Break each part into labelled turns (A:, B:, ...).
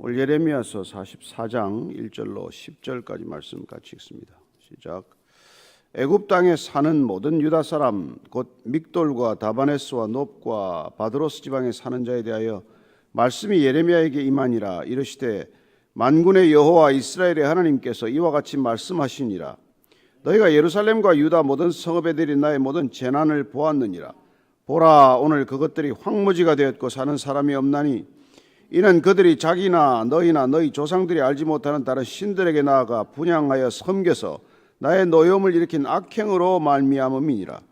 A: 오늘 예레미야서 44장 1절로 10절까지 말씀 같이 읽습니다. 시작. 애굽 땅에 사는 모든 유다 사람 곧 믹돌과 다바네스와 놉과 바드로스 지방에 사는 자에 대하여 말씀이 예레미야에게 임하니라. 이르시되 만군의 여호와 이스라엘의 하나님께서 이와 같이 말씀하시니라. 너희가 예루살렘과 유다 모든 성읍에 내린 나의 모든 재난을 보았느니라. 보라, 오늘 그것들이 황무지가 되었고 사는 사람이 없나니 이는 그들이 자기나 너희나 너희 조상들이 알지 못하는 다른 신들에게 나아가 분향하여 섬겨서 나의 노여움을 일으킨 악행으로 말미암음이니라.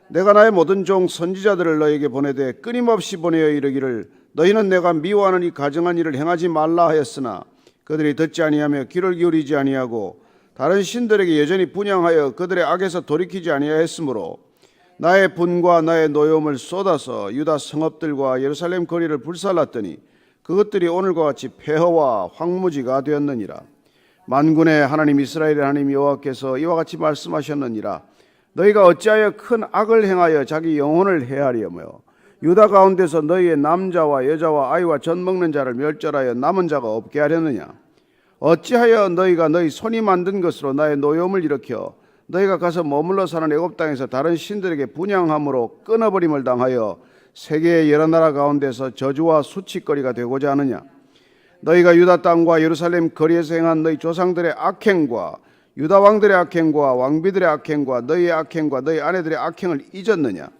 A: 내가 나의 모든 종 선지자들을 너희에게 보내되 끊임없이 보내어 이르기를 너희는 내가 미워하는 이 가증한 일을 행하지 말라 하였으나 그들이 듣지 아니하며 귀를 기울이지 아니하고 다른 신들에게 여전히 분향하여 그들의 악에서 돌이키지 아니하였으므로 나의 분과 나의 노여움을 쏟아서 유다 성읍들과 예루살렘 거리를 불살랐더니 그것들이 오늘과 같이 폐허와 황무지가 되었느니라. 만군의 하나님 이스라엘의 하나님 여호와께서 이와 같이 말씀하셨느니라. 너희가 어찌하여 큰 악을 행하여 자기 영혼을 해하려며 유다 가운데서 너희의 남자와 여자와 아이와 젖 먹는 자를 멸절하여 남은 자가 없게 하려느냐. 어찌하여 너희가 너희 손이 만든 것으로 나의 노여움을 일으켜 너희가 가서 머물러 사는 애굽 땅에서 다른 신들에게 분향함으로 끊어버림을 당하여 세계의 여러 나라 가운데서 저주와 수치거리가 되고자 하느냐. 너희가 유다 땅과 예루살렘 거리에서 행한 너희 조상들의 악행과 유다 왕들의 악행과 왕비들의 악행과 너희의 악행과 너희 아내들의 악행을 잊었느냐.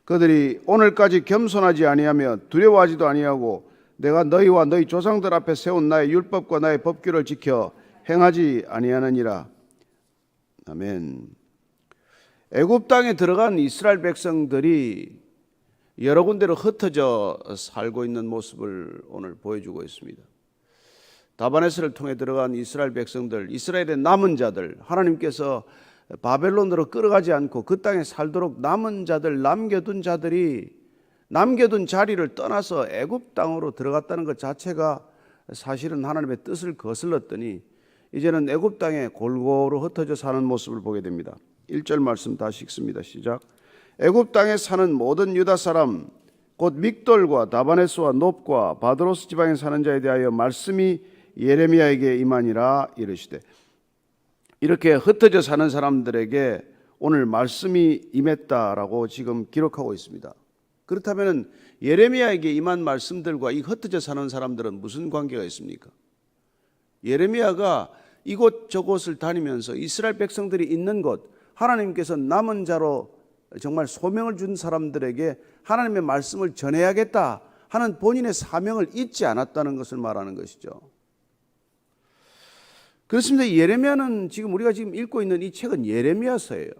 A: 그들이 오늘까지 겸손하지 아니하며 두려워하지도 아니하고 내가 너희와 너희 조상들 앞에 세운 나의 율법과 나의 법규를 지켜 행하지 아니하느니라. 아멘. 애굽 땅에 들어간 이스라엘 백성들이 여러 군데로 흩어져 살고 있는 모습을 오늘 보여주고 있습니다. 다바네스를 통해 들어간 이스라엘 백성들, 이스라엘의 남은 자들, 하나님께서 바벨론으로 끌어가지 않고 그 땅에 살도록 남은 자들, 남겨둔 자들이 남겨둔 자리를 떠나서 애굽 땅으로 들어갔다는 것 자체가 사실은 하나님의 뜻을 거슬렀더니 이제는 애굽 땅에 골고루 흩어져 사는 모습을 보게 됩니다. 1절 말씀 다시 읽습니다. 시작. 애굽 땅에 사는 모든 유다 사람 곧 믹돌과 다바네스와 놉과 바드로스 지방에 사는 자에 대하여 말씀이 예레미야에게 임하니라. 이르시되, 이렇게 흩어져 사는 사람들에게 오늘 말씀이 임했다라고 지금 기록하고 있습니다. 그렇다면 예레미야에게 임한 말씀들과 이 흩어져 사는 사람들은 무슨 관계가 있습니까? 예레미야가 이곳저곳을 다니면서 이스라엘 백성들이 있는 곳, 하나님께서 남은 자로 정말 소명을 준 사람들에게 하나님의 말씀을 전해야겠다 하는 본인의 사명을 잊지 않았다는 것을 말하는 것이죠. 그렇습니다. 예레미야는 지금 우리가 지금 읽고 있는 이 책은 예레미야서예요.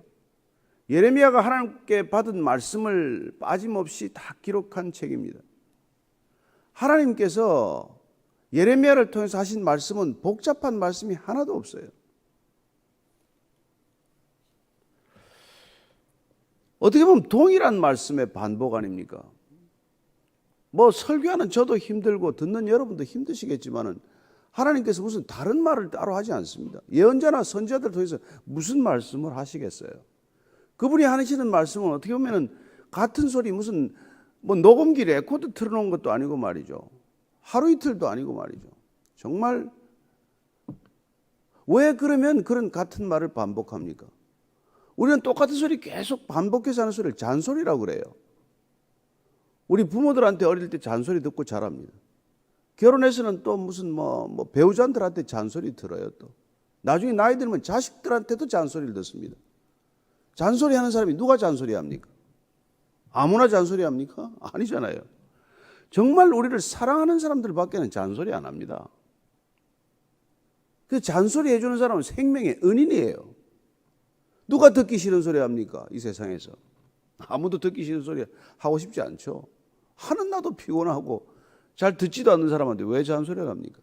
A: 예레미야가 하나님께 받은 말씀을 빠짐없이 다 기록한 책입니다. 하나님께서 예레미야를 통해서 하신 말씀은 복잡한 말씀이 하나도 없어요. 어떻게 보면 동일한 말씀의 반복 아닙니까? 설교하는 저도 힘들고 듣는 여러분도 힘드시겠지만은 하나님께서 무슨 다른 말을 따로 하지 않습니다. 예언자나 선지자들을 통해서 무슨 말씀을 하시겠어요? 그분이 하시는 말씀은 어떻게 보면은 같은 소리 무슨 녹음기 레코드 틀어놓은 것도 아니고 말이죠. 하루 이틀도 아니고 말이죠. 정말 왜 그러면 그런 같은 말을 반복합니까? 우리는 똑같은 소리 계속 반복해서 하는 소리를 잔소리라고 그래요. 우리 부모들한테 어릴 때 잔소리 듣고 자랍니다. 결혼해서는 또 무슨 배우자들한테 잔소리 들어요. 또 나중에 나이 들면 자식들한테도 잔소리를 듣습니다. 잔소리 하는 사람이 누가 잔소리 합니까? 아무나 잔소리 합니까? 아니잖아요. 정말 우리를 사랑하는 사람들밖에는 잔소리 안 합니다. 그 잔소리 해주는 사람은 생명의 은인이에요. 누가 듣기 싫은 소리 합니까? 이 세상에서. 아무도 듣기 싫은 소리 하고 싶지 않죠. 하는 나도 피곤하고 잘 듣지도 않는 사람한테 왜 잔소리를 합니까?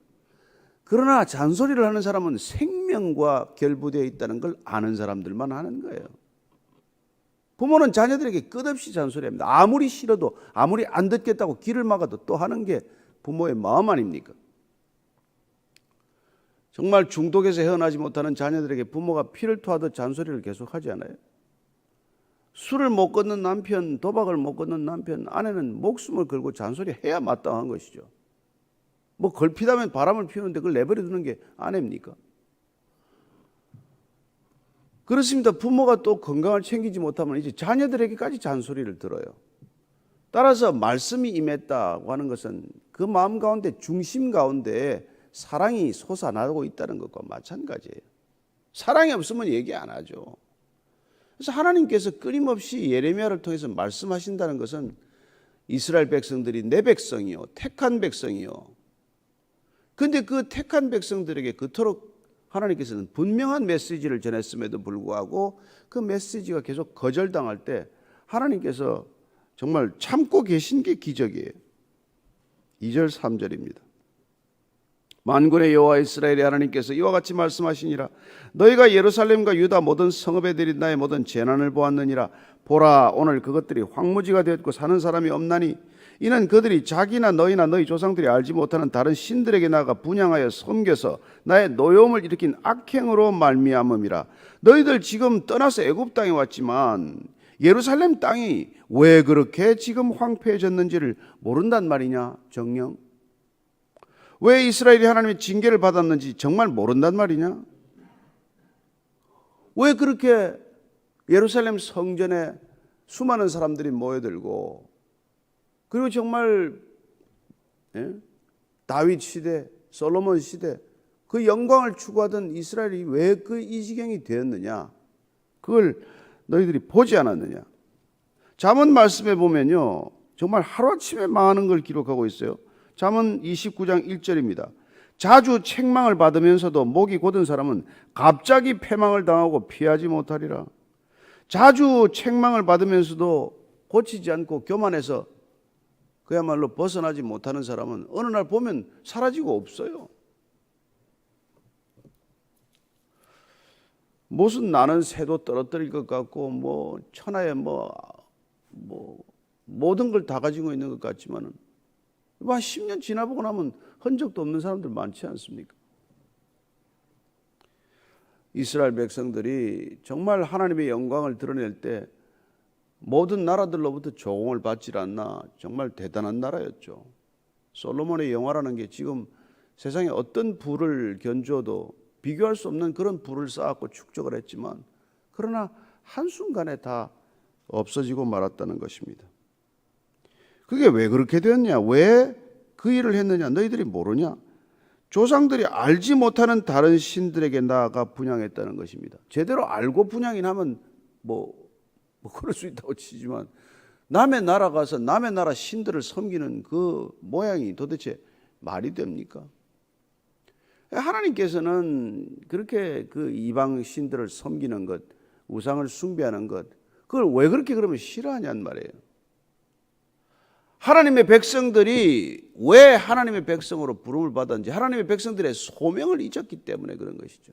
A: 그러나 잔소리를 하는 사람은 생명과 결부되어 있다는 걸 아는 사람들만 하는 거예요. 부모는 자녀들에게 끝없이 잔소리합니다. 아무리 싫어도 아무리 안 듣겠다고 귀를 막아도 또 하는 게 부모의 마음 아닙니까? 정말 중독에서 헤어나지 못하는 자녀들에게 부모가 피를 토하듯 잔소리를 계속하지 않아요? 술을 못 끊는 남편, 도박을 못 끊는 남편, 아내는 목숨을 걸고 잔소리해야 마땅한 것이죠. 뭐 걸핏하면 바람을 피우는데 그걸 내버려 두는 게 아내입니까? 그렇습니다. 부모가 또 건강을 챙기지 못하면 이제 자녀들에게까지 잔소리를 들어요. 따라서 말씀이 임했다고 하는 것은 그 마음 가운데 중심 가운데 사랑이 솟아나고 있다는 것과 마찬가지예요. 사랑이 없으면 얘기 안 하죠. 그래서 하나님께서 끊임없이 예레미야를 통해서 말씀하신다는 것은 이스라엘 백성들이 내 백성이요, 택한 백성이요. 그런데 그 택한 백성들에게 그토록 하나님께서는 분명한 메시지를 전했음에도 불구하고 그 메시지가 계속 거절당할 때 하나님께서 정말 참고 계신 게 기적이에요. 2절 3절입니다. 만군의 여호와 이스라엘의 하나님께서 이와 같이 말씀하시니라. 너희가 예루살렘과 유다 모든 성읍에 들인 나의 모든 재난을 보았느니라. 보라, 오늘 그것들이 황무지가 되었고 사는 사람이 없나니 이는 그들이 자기나 너희나 너희 조상들이 알지 못하는 다른 신들에게 나아가 분향하여 섬겨서 나의 노여움을 일으킨 악행으로 말미암음이라. 너희들 지금 떠나서 애굽 땅에 왔지만 예루살렘 땅이 왜 그렇게 지금 황폐해졌는지를 모른단 말이냐. 정녕 왜 이스라엘이 하나님의 징계를 받았는지 정말 모른단 말이냐. 왜 그렇게 예루살렘 성전에 수많은 사람들이 모여들고 그리고 정말 다윗 시대, 솔로몬 시대 그 영광을 추구하던 이스라엘이 왜 그 이 지경이 되었느냐. 그걸 너희들이 보지 않았느냐. 잠언 말씀에 보면요 정말 하루아침에 망하는 걸 기록하고 있어요. 잠언 29장 1절입니다. 자주 책망을 받으면서도 목이 곧은 사람은 갑자기 패망을 당하고 피하지 못하리라. 자주 책망을 받으면서도 고치지 않고 교만해서 그야말로 벗어나지 못하는 사람은 어느 날 보면 사라지고 없어요. 무슨 나는 새도 떨어뜨릴 것 같고 뭐 천하에 뭐 모든 걸 다 가지고 있는 것 같지만은 한 10년 지나보고 나면 흔적도 없는 사람들 많지 않습니까? 이스라엘 백성들이 정말 하나님의 영광을 드러낼 때 모든 나라들로부터 조공을 받지 않나 정말 대단한 나라였죠. 솔로몬의 영화라는 게 지금 세상에 어떤 부를 견주어도 비교할 수 없는 그런 부를 쌓았고 축적을 했지만 그러나 한순간에 다 없어지고 말았다는 것입니다. 그게 왜 그렇게 되었냐? 왜 그 일을 했느냐? 너희들이 모르냐? 조상들이 알지 못하는 다른 신들에게 나아가 분향했다는 것입니다. 제대로 알고 분향이라면 뭐 그럴 수 있다고 치지만 남의 나라 가서 남의 나라 신들을 섬기는 그 모양이 도대체 말이 됩니까? 하나님께서는 그렇게 그 이방 신들을 섬기는 것, 우상을 숭배하는 것, 그걸 왜 그렇게 그러면 싫어하냔 말이에요. 하나님의 백성들이 왜 하나님의 백성으로 부름을 받았는지 하나님의 백성들의 소명을 잊었기 때문에 그런 것이죠.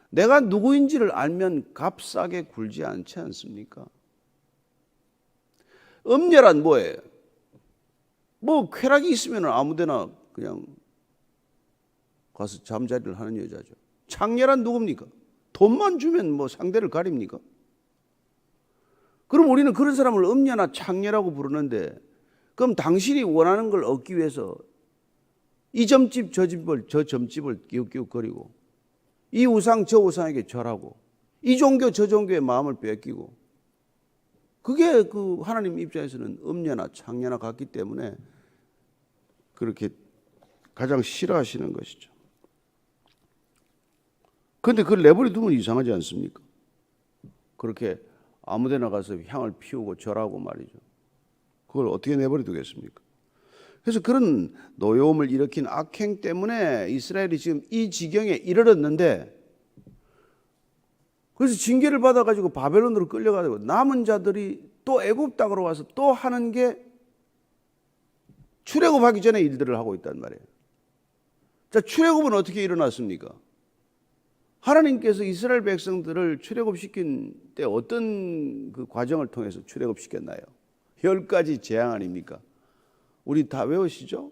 A: 내가 누구인지를 알면 값싸게 굴지 않지 않습니까? 음녀란 뭐예요? 뭐 쾌락이 있으면 아무데나 그냥 가서 잠자리를 하는 여자죠. 창녀란 누굽니까? 돈만 주면 뭐 상대를 가립니까? 그럼 우리는 그런 사람을 음녀나 창녀라고 부르는데 그럼 당신이 원하는 걸 얻기 위해서 이 점집 저 점집을 기웃기웃거리고 이 우상 저 우상에게 절하고 이 종교 저 종교의 마음을 뺏기고 그게 그 하나님 입장에서는 음녀나 창녀나 같기 때문에 그렇게 가장 싫어하시는 것이죠. 그런데 그걸 내버려 두면 이상하지 않습니까? 그렇게 아무데나 가서 향을 피우고 절하고 말이죠. 그걸 어떻게 내버려 두겠습니까? 그래서 그런 노여움을 일으킨 악행 때문에 이스라엘이 지금 이 지경에 이르렀는데 그래서 징계를 받아가지고 바벨론으로 끌려가고 남은 자들이 또 애굽 땅으로 와서 또 하는 게 출애굽하기 전에 일들을 하고 있단 말이에요. 자, 출애굽은 어떻게 일어났습니까? 하나님께서 이스라엘 백성들을 출애굽시킨 때 어떤 그 과정을 통해서 출애굽시켰나요? 10가지 재앙 아닙니까? 우리 다 외우시죠?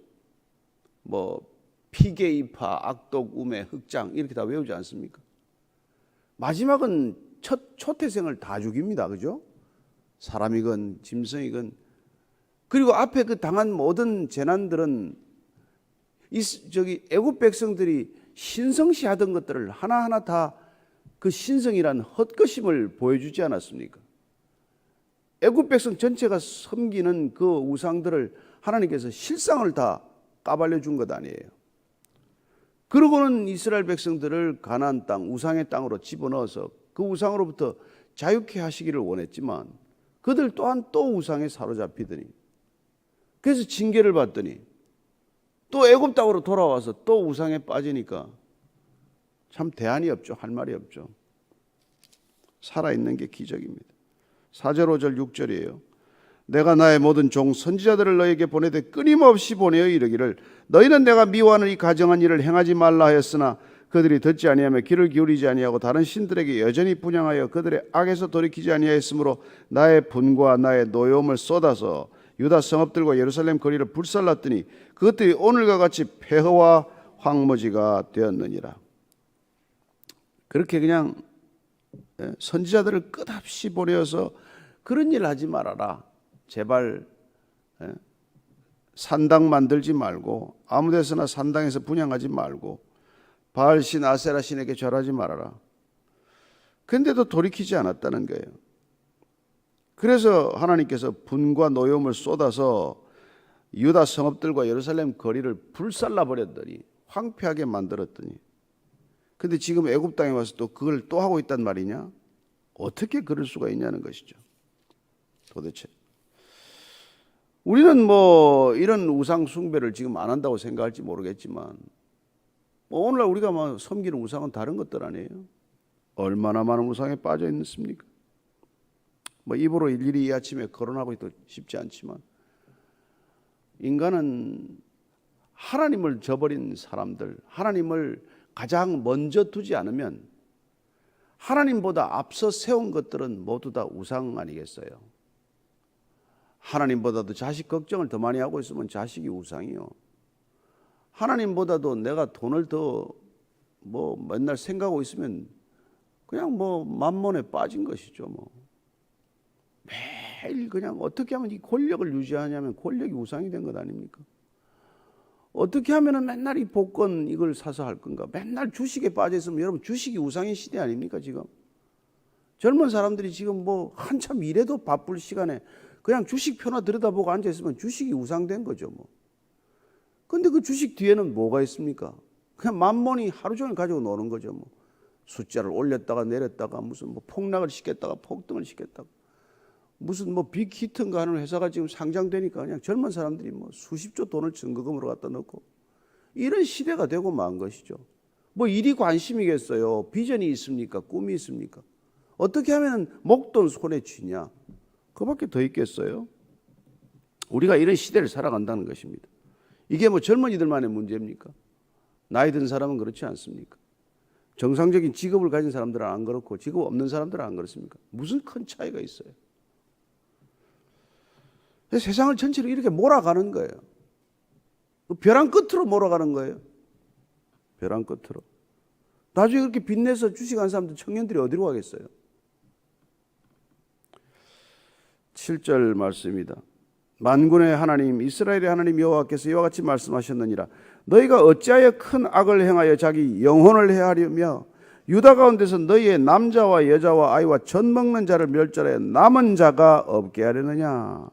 A: 뭐 피게이파, 악독, 우매, 흑장 이렇게 다 외우지 않습니까? 마지막은 초태생을 다 죽입니다. 그죠? 사람이건 짐승이건. 그리고 앞에 그 당한 모든 재난들은 애굽 백성들이 신성시하던 것들을 하나하나 다 그 신성이란 헛것임을 보여주지 않았습니까? 애굽 백성 전체가 섬기는 그 우상들을 하나님께서 실상을 다 까발려 준 것 아니에요. 그러고는 이스라엘 백성들을 가나안 땅, 우상의 땅으로 집어넣어서 그 우상으로부터 자유케 하시기를 원했지만 그들 또한 또 우상에 사로잡히더니, 그래서 징계를 받더니 또 애굽 땅으로 돌아와서 또 우상에 빠지니까 참 대안이 없죠. 할 말이 없죠. 살아있는 게 기적입니다. 4절 5절 6절이에요. 내가 나의 모든 종 선지자들을 너에게 보내되 끊임없이 보내어 이르기를 너희는 내가 미워하는 이 가정한 일을 행하지 말라 하였으나 그들이 듣지 아니하며 귀를 기울이지 아니하고 다른 신들에게 여전히 분향하여 그들의 악에서 돌이키지 아니하였으므로 나의 분과 나의 노여움을 쏟아서 유다 성읍들과 예루살렘 거리를 불살랐더니 그것들이 오늘과 같이 폐허와 황무지가 되었느니라. 그렇게 그냥 선지자들을 끝없이 보내어서 그런 일 하지 말아라. 제발 산당 만들지 말고 아무 데서나 산당에서 분향하지 말고 바알신 아세라 신에게 절하지 말아라. 그런데도 돌이키지 않았다는 거예요. 그래서 하나님께서 분과 노여움을 쏟아서 유다 성읍들과 예루살렘 거리를 불살라 버렸더니 황폐하게 만들었더니, 근데 지금 애굽 땅에 와서 또 그걸 또 하고 있단 말이냐? 어떻게 그럴 수가 있냐는 것이죠. 도대체 우리는 뭐 이런 우상 숭배를 지금 안 한다고 생각할지 모르겠지만 오늘날 우리가 막 섬기는 우상은 다른 것들 아니에요? 얼마나 많은 우상에 빠져 있습니까? 뭐 입으로 일일이 이 아침에 거론하기도 쉽지 않지만 인간은 하나님을 저버린 사람들, 하나님을 가장 먼저 두지 않으면 하나님보다 앞서 세운 것들은 모두 다 우상 아니겠어요? 하나님보다도 자식 걱정을 더 많이 하고 있으면 자식이 우상이요. 하나님보다도 내가 돈을 더 뭐 맨날 생각하고 있으면 그냥 뭐 만몬에 빠진 것이죠. 뭐 매일 그냥 어떻게 하면 이 권력을 유지하냐면 권력이 우상이 된 것 아닙니까? 어떻게 하면은 맨날 이 복권 이걸 사서 할 건가? 맨날 주식에 빠져 있으면 여러분 주식이 우상의 시대 아닙니까 지금? 젊은 사람들이 지금 뭐 한참 일해도 바쁠 시간에 그냥 주식표나 들여다보고 앉아 있으면 주식이 우상된 거죠 뭐. 근데 그 주식 뒤에는 뭐가 있습니까? 그냥 만몬이 하루 종일 가지고 노는 거죠 뭐. 숫자를 올렸다가 내렸다가 무슨 뭐 폭락을 시켰다가 폭등을 시켰다가 무슨 뭐 빅히트인가 하는 회사가 지금 상장되니까 그냥 젊은 사람들이 뭐 수십조 돈을 증거금으로 갖다 넣고 이런 시대가 되고 만 것이죠. 뭐 일이 관심이겠어요? 비전이 있습니까? 꿈이 있습니까? 어떻게 하면 목돈 손에 쥐냐? 그밖에 더 있겠어요? 우리가 이런 시대를 살아간다는 것입니다. 이게 뭐 젊은이들만의 문제입니까? 나이 든 사람은 그렇지 않습니까? 정상적인 직업을 가진 사람들은 안 그렇고 직업 없는 사람들은 안 그렇습니까? 무슨 큰 차이가 있어요? 세상을 전체로 이렇게 몰아가는 거예요. 벼랑 끝으로 몰아가는 거예요. 벼랑 끝으로. 나중에 그렇게 빚내서 주식한 사람들 청년들이 어디로 가겠어요? 7절 말씀입니다. 만군의 하나님 이스라엘의 하나님 여호와께서 이와 같이 말씀하셨느니라. 너희가 어찌하여 큰 악을 행하여 자기 영혼을 해하려며 유다 가운데서 너희의 남자와 여자와 아이와 젖 먹는 자를 멸절하여 남은 자가 없게 하려느냐.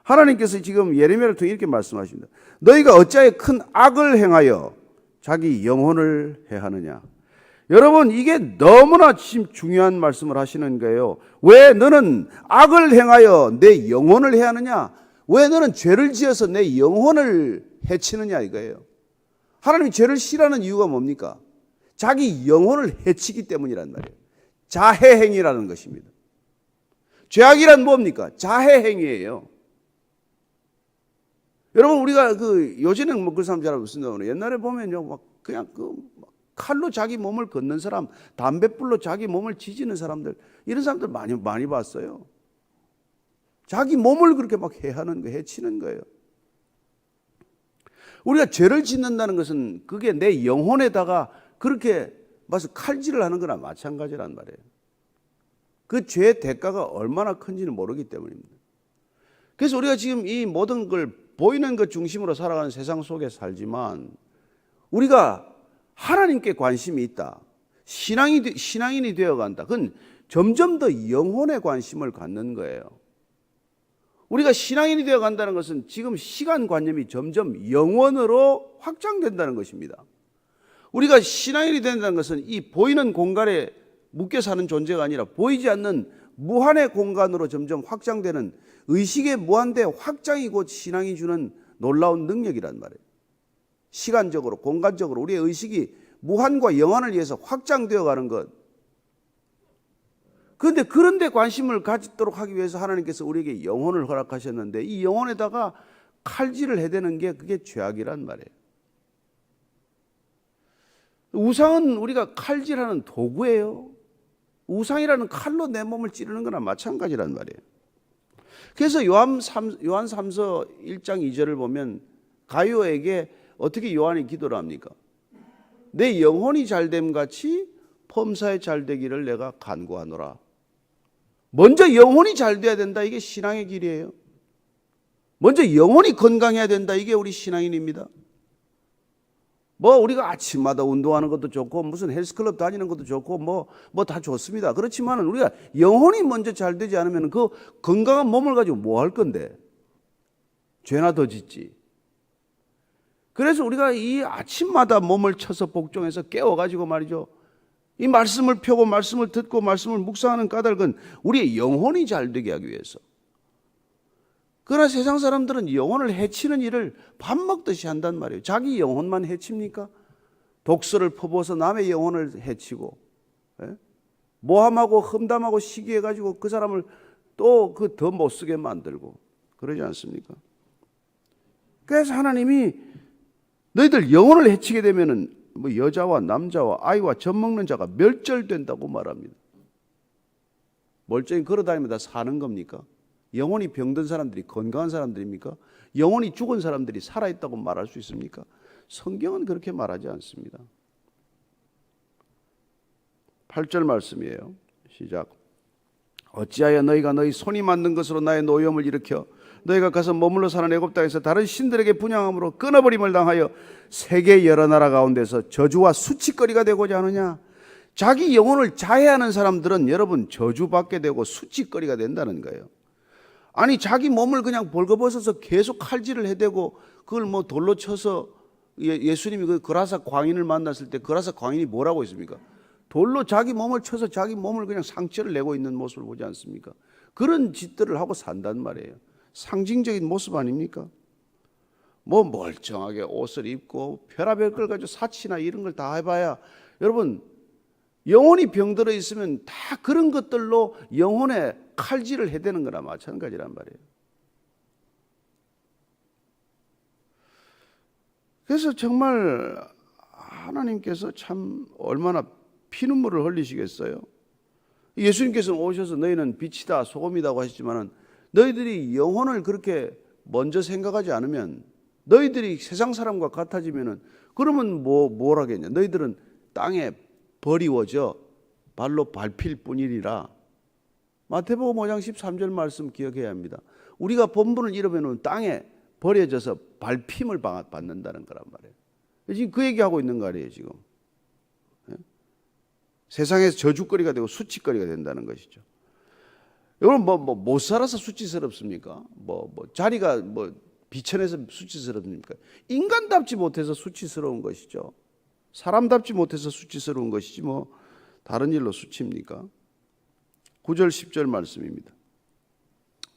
A: 하나님께서 지금 예레미야를 통해 이렇게 말씀하십니다. 너희가 어찌하여 큰 악을 행하여 자기 영혼을 해하느냐. 여러분 이게 너무나 중요한 말씀을 하시는 거예요. 왜 너는 악을 행하여 내 영혼을 해하느냐? 왜 너는 죄를 지어서 내 영혼을 해치느냐 이거예요. 하나님이 죄를 싫어하는 이유가 뭡니까? 자기 영혼을 해치기 때문이란 말이에요. 자해행위라는 것입니다. 죄악이란 뭡니까? 자해행위예요. 여러분 우리가 요즘에는 뭐 그 사람 잘 없습니다. 옛날에 보면요 막 그냥 칼로 자기 몸을 걷는 사람, 담뱃불로 자기 몸을 지지는 사람들, 이런 사람들 많이 봤어요. 자기 몸을 그렇게 막 해하는 거, 해치는 거예요. 우리가 죄를 짓는다는 것은 그게 내 영혼에다가 그렇게 와서 칼질을 하는 거나 마찬가지란 말이에요. 그 죄의 대가가 얼마나 큰지는 모르기 때문입니다. 그래서 우리가 지금 이 모든 걸 보이는 것 중심으로 살아가는 세상 속에 살지만 우리가 하나님께 관심이 있다. 신앙인이 되어간다. 그건 점점 더 영혼에 관심을 갖는 거예요. 우리가 신앙인이 되어간다는 것은 지금 시간관념이 점점 영원으로 확장된다는 것입니다. 우리가 신앙인이 된다는 것은 이 보이는 공간에 묶여 사는 존재가 아니라 보이지 않는 무한의 공간으로 점점 확장되는 의식의 무한대 확장이 곧 신앙이 주는 놀라운 능력이란 말이에요. 시간적으로 공간적으로 우리의 의식이 무한과 영원을 위해서 확장되어 가는 것. 그런데 그런 데 관심을 가지도록 하기 위해서 하나님께서 우리에게 영혼을 허락하셨는데 이 영혼에다가 칼질을 해대는 게 그게 죄악이란 말이에요. 우상은 우리가 칼질하는 도구예요. 우상이라는 칼로 내 몸을 찌르는 거나 마찬가지란 말이에요. 그래서 요한 3서 1장 2절을 보면 가룟에게 어떻게 요한이 기도를 합니까? 내 영혼이 잘됨 같이 범사에 잘되기를 내가 간구하노라. 먼저 영혼이 잘 돼야 된다. 이게 신앙의 길이에요. 먼저 영혼이 건강해야 된다. 이게 우리 신앙인입니다. 뭐 우리가 아침마다 운동하는 것도 좋고 무슨 헬스클럽 다니는 것도 좋고 뭐 다 좋습니다. 그렇지만 우리가 영혼이 먼저 잘 되지 않으면 그 건강한 몸을 가지고 뭐 할 건데? 죄나 더 짓지. 그래서 우리가 이 아침마다 몸을 쳐서 복종해서 깨워가지고 말이죠. 이 말씀을 펴고 말씀을 듣고 말씀을 묵상하는 까닭은 우리의 영혼이 잘 되게 하기 위해서. 그러나 세상 사람들은 영혼을 해치는 일을 밥 먹듯이 한단 말이에요. 자기 영혼만 해칩니까? 독서를 퍼부어서 남의 영혼을 해치고 모함하고 험담하고 시기해가지고 그 사람을 또 그 더 못쓰게 만들고 그러지 않습니까? 그래서 하나님이 너희들 영혼을 해치게 되면은 뭐 여자와 남자와 아이와 젖 먹는 자가 멸절된다고 말합니다. 멀쩡히 걸어다니면서 사는 겁니까? 영혼이 병든 사람들이 건강한 사람들입니까? 영혼이 죽은 사람들이 살아있다고 말할 수 있습니까? 성경은 그렇게 말하지 않습니다. 8절 말씀이에요. 시작. 어찌하여 너희가 너희 손이 만든 것으로 나의 노염을 일으켜 너희가 가서 머물러 사는 애굽 땅에서 다른 신들에게 분향함으로 끊어버림을 당하여 세계 여러 나라 가운데서 저주와 수치거리가 되고자 하느냐? 자기 영혼을 자해하는 사람들은 여러분 저주받게 되고 수치거리가 된다는 거예요. 아니 자기 몸을 그냥 벌거벗어서 계속 칼질을 해대고 그걸 뭐 돌로 쳐서 예수님이 그 그라사 광인을 만났을 때 그라사 광인이 뭐라고 했습니까? 돌로 자기 몸을 쳐서 자기 몸을 그냥 상처를 내고 있는 모습을 보지 않습니까? 그런 짓들을 하고 산단 말이에요. 상징적인 모습 아닙니까? 뭐 멀쩡하게 옷을 입고 별의별 걸 가지고 사치나 이런 걸 다 해봐야 여러분 영혼이 병들어 있으면 다 그런 것들로 영혼에 칼질을 해대는 거나 마찬가지란 말이에요. 그래서 정말 하나님께서 참 얼마나 피눈물을 흘리시겠어요? 예수님께서는 오셔서 너희는 빛이다 소금이다고 하시지만 너희들이 영혼을 그렇게 먼저 생각하지 않으면 너희들이 세상 사람과 같아지면 그러면 뭐라겠냐? 너희들은 땅에 버리워져 발로 밟힐 뿐이리라. 마태복음 5장 13절 말씀 기억해야 합니다. 우리가 본분을 잃으면 땅에 버려져서 밟힘을 받는다는 거란 말이에요. 지금 그 얘기하고 있는 거 아니에요 지금. 세상에서 저주거리가 되고 수치거리가 된다는 것이죠. 여러분 못 살아서 수치스럽습니까? 자리가 비천해서 수치스럽습니까? 인간답지 못해서 수치스러운 것이죠. 사람답지 못해서 수치스러운 것이지 다른 일로 수치입니까? 9절 10절 말씀입니다.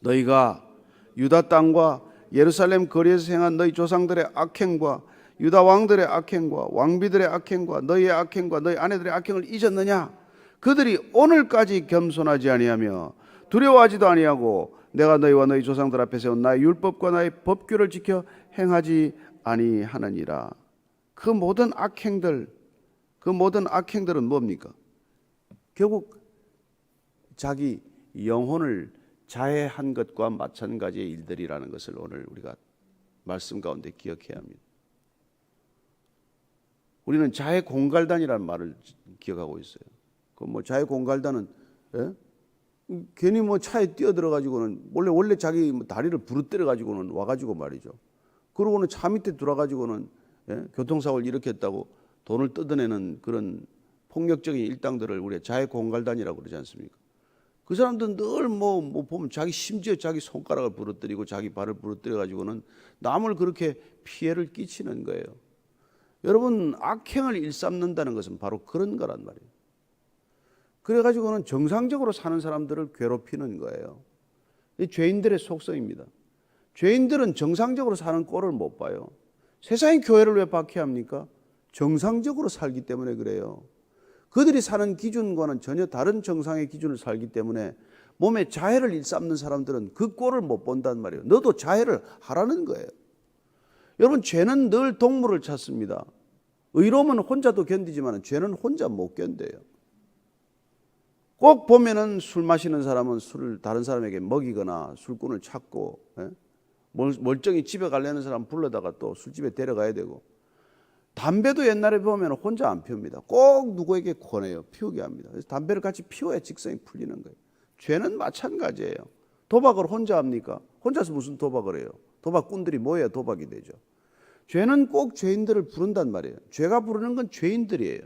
A: 너희가 유다 땅과 예루살렘 거리에서 행한 너희 조상들의 악행과 유다 왕들의 악행과 왕비들의 악행과 너희의 악행과 너희 아내들의 악행을 잊었느냐? 그들이 오늘까지 겸손하지 아니하며 두려워하지도 아니하고 내가 너희와 너희 조상들 앞에 세운 나의 율법과 나의 법규를 지켜 행하지 아니하느니라. 그 모든 악행들은 뭡니까? 결국 자기 영혼을 자해한 것과 마찬가지의 일들이라는 것을 오늘 우리가 말씀 가운데 기억해야 합니다. 우리는 자해 공갈단이라는 말을 기억하고 있어요. 그 자해 공갈단은 괜히 뭐 차에 뛰어들어가지고는 원래 자기 다리를 부러뜨려가지고는 와가지고 말이죠. 그러고는 차 밑에 들어가지고는 교통사고를 일으켰다고 돈을 뜯어내는 그런 폭력적인 일당들을 우리가 자해공갈단이라고 그러지 않습니까? 그 사람들은 늘 뭐 보면 심지어 자기 손가락을 부러뜨리고 자기 발을 부러뜨려가지고는 남을 그렇게 피해를 끼치는 거예요. 여러분, 악행을 일삼는다는 것은 바로 그런 거란 말이에요. 그래가지고는 정상적으로 사는 사람들을 괴롭히는 거예요. 이 죄인들의 속성입니다. 죄인들은 정상적으로 사는 꼴을 못 봐요. 세상의 교회를 왜 박해합니까? 정상적으로 살기 때문에 그래요. 그들이 사는 기준과는 전혀 다른 정상의 기준을 살기 때문에 몸에 자해를 일삼는 사람들은 그 꼴을 못 본단 말이에요. 너도 자해를 하라는 거예요. 여러분, 죄는 늘 동물을 찾습니다. 의로움은 혼자도 견디지만 죄는 혼자 못 견뎌요. 꼭 보면은 술 마시는 사람은 술을 다른 사람에게 먹이거나 술꾼을 찾고, 멀쩡히 집에 가려는 사람 불러다가 또 술집에 데려가야 되고, 담배도 옛날에 보면 혼자 안 피웁니다. 꼭 누구에게 권해요. 피우게 합니다. 그래서 담배를 같이 피워야 직성이 풀리는 거예요. 죄는 마찬가지예요. 도박을 혼자 합니까? 혼자서 무슨 도박을 해요? 도박꾼들이 모여야 도박이 되죠. 죄는 꼭 죄인들을 부른단 말이에요. 죄가 부르는 건 죄인들이에요.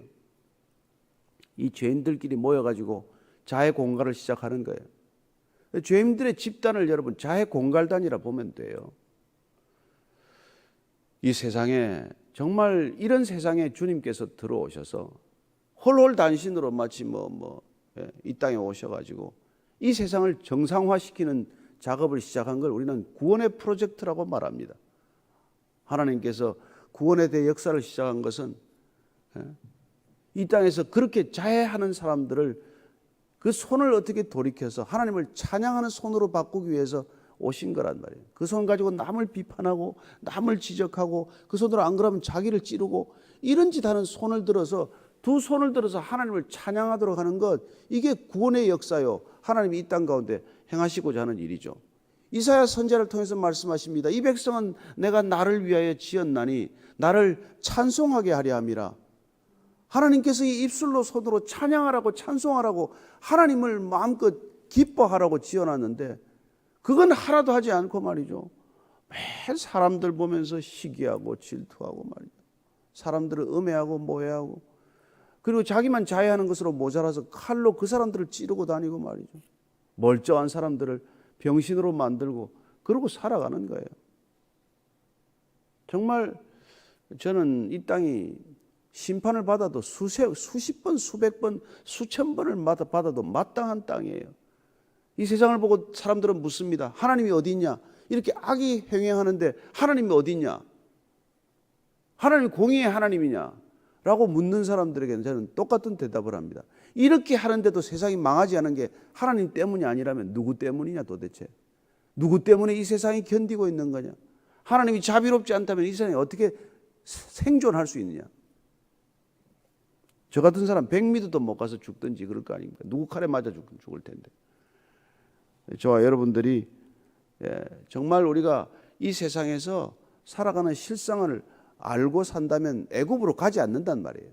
A: 이 죄인들끼리 모여가지고 자해 공갈을 시작하는 거예요. 죄인들의 집단을 여러분 자해 공갈단이라 보면 돼요. 이 세상에 정말 이런 세상에 주님께서 들어오셔서 홀홀단신으로 마치 이 땅에 오셔가지고 이 세상을 정상화시키는 작업을 시작한 걸 우리는 구원의 프로젝트라고 말합니다. 하나님께서 구원에 대해 역사를 시작한 것은 이 땅에서 그렇게 자해하는 사람들을 그 손을 어떻게 돌이켜서 하나님을 찬양하는 손으로 바꾸기 위해서 오신 거란 말이에요. 그 손 가지고 남을 비판하고 남을 지적하고 그 손으로 안 그러면 자기를 찌르고 이런 짓 하는 손을 들어서 두 손을 들어서 하나님을 찬양하도록 하는 것, 이게 구원의 역사요. 하나님이 이 땅 가운데 행하시고자 하는 일이죠. 이사야 선지자를 통해서 말씀하십니다. 이 백성은 내가 나를 위하여 지었나니 나를 찬송하게 하려 함이라. 하나님께서 이 입술로 손으로 찬양하라고 찬송하라고 하나님을 마음껏 기뻐하라고 지어놨는데 그건 하나도 하지 않고 말이죠. 매일 사람들 보면서 시기하고 질투하고 말이죠. 사람들을 음해하고 모해하고 그리고 자기만 자해하는 것으로 모자라서 칼로 그 사람들을 찌르고 다니고 말이죠. 멀쩡한 사람들을 병신으로 만들고 그러고 살아가는 거예요. 정말 저는 이 땅이 심판을 받아도 수십 번, 수백 번, 수천 번을 받아도 마땅한 땅이에요. 이 세상을 보고 사람들은 묻습니다. 하나님이 어디 있냐? 이렇게 악이 행행하는데 하나님이 어디 있냐? 하나님이 공의의 하나님이냐? 라고 묻는 사람들에게는 저는 똑같은 대답을 합니다. 이렇게 하는데도 세상이 망하지 않은 게 하나님 때문이 아니라면 누구 때문이냐 도대체? 누구 때문에 이 세상이 견디고 있는 거냐? 하나님이 자비롭지 않다면 이 세상이 어떻게 생존할 수 있느냐? 저 같은 사람 100m도 못 가서 죽든지 그럴 거 아닙니까? 누구 칼에 맞아 죽을 텐데. 저와 여러분들이 정말 우리가 이 세상에서 살아가는 실상을 알고 산다면 애굽으로 가지 않는단 말이에요.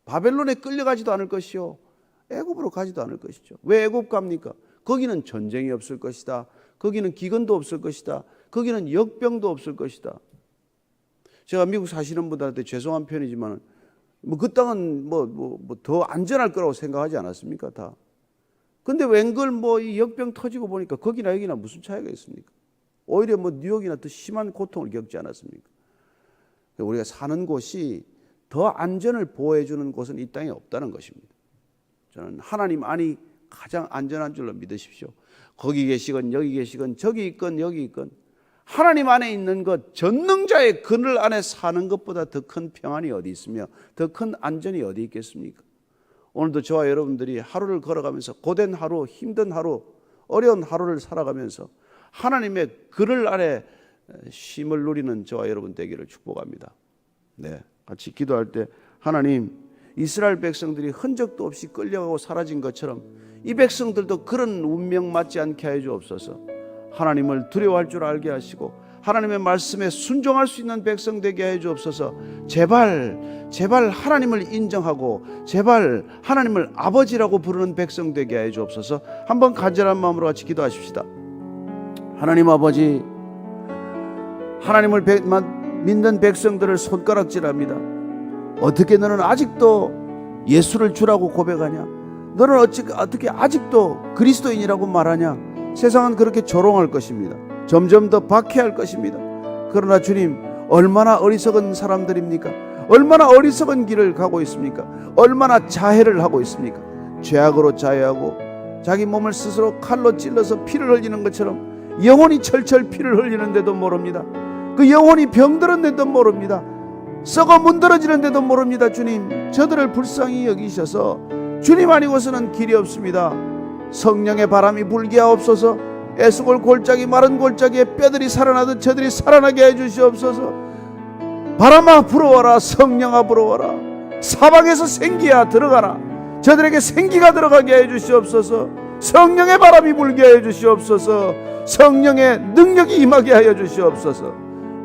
A: 바벨론에 끌려가지도 않을 것이요, 애굽으로 가지도 않을 것이죠. 왜 애굽 갑니까? 거기는 전쟁이 없을 것이다. 거기는 기근도 없을 것이다. 거기는 역병도 없을 것이다. 제가 미국 사시는 분들한테 죄송한 표현이지만 그 땅은 더 안전할 거라고 생각하지 않았습니까? 다. 근데 웬걸 이 역병 터지고 보니까 거기나 여기나 무슨 차이가 있습니까? 오히려 뉴욕이나 더 심한 고통을 겪지 않았습니까? 우리가 사는 곳이 더 안전을 보호해 주는 곳은 이 땅에 없다는 것입니다. 저는 하나님 안이 가장 안전한 줄로 믿으십시오. 거기 계시건 여기 계시건 저기 있건 여기 있건 하나님 안에 있는 것, 전능자의 그늘 안에 사는 것보다 더 큰 평안이 어디 있으며 더 큰 안전이 어디 있겠습니까? 오늘도 저와 여러분들이 하루를 걸어가면서 고된 하루, 힘든 하루, 어려운 하루를 살아가면서 하나님의 그늘 아래 쉼을 누리는 저와 여러분 되기를 축복합니다. 네, 같이 기도할 때 하나님, 이스라엘 백성들이 흔적도 없이 끌려가고 사라진 것처럼 이 백성들도 그런 운명 맞지 않게 하여 주옵소서. 하나님을 두려워할 줄 알게 하시고 하나님의 말씀에 순종할 수 있는 백성 되게 하여 주옵소서. 제발 제발 하나님을 인정하고 제발 하나님을 아버지라고 부르는 백성 되게 해 주옵소서. 한번 간절한 마음으로 같이 기도하십시다. 하나님 아버지, 하나님을 믿는 백성들을 손가락질합니다. 어떻게 너는 아직도 예수를 주라고 고백하냐? 너는 어떻게 아직도 그리스도인이라고 말하냐? 세상은 그렇게 조롱할 것입니다. 점점 더 박해할 것입니다. 그러나 주님, 얼마나 어리석은 사람들입니까? 얼마나 어리석은 길을 가고 있습니까? 얼마나 자해를 하고 있습니까? 죄악으로 자해하고 자기 몸을 스스로 칼로 찔러서 피를 흘리는 것처럼 영혼이 철철 피를 흘리는데도 모릅니다. 그 영혼이 병들었는데도 모릅니다. 썩어 문드러지는데도 모릅니다. 주님, 저들을 불쌍히 여기셔서 주님 아니고서는 길이 없습니다. 성령의 바람이 불게 하옵소서. 에스골 골짜기 마른 골짜기에 뼈들이 살아나듯 저들이 살아나게 해주시옵소서. 바람아 불어와라. 성령아 불어와라. 사방에서 생기야 들어가라. 저들에게 생기가 들어가게 해주시옵소서. 성령의 바람이 불게 해주시옵소서. 성령의 능력이 임하게 하여 주시옵소서.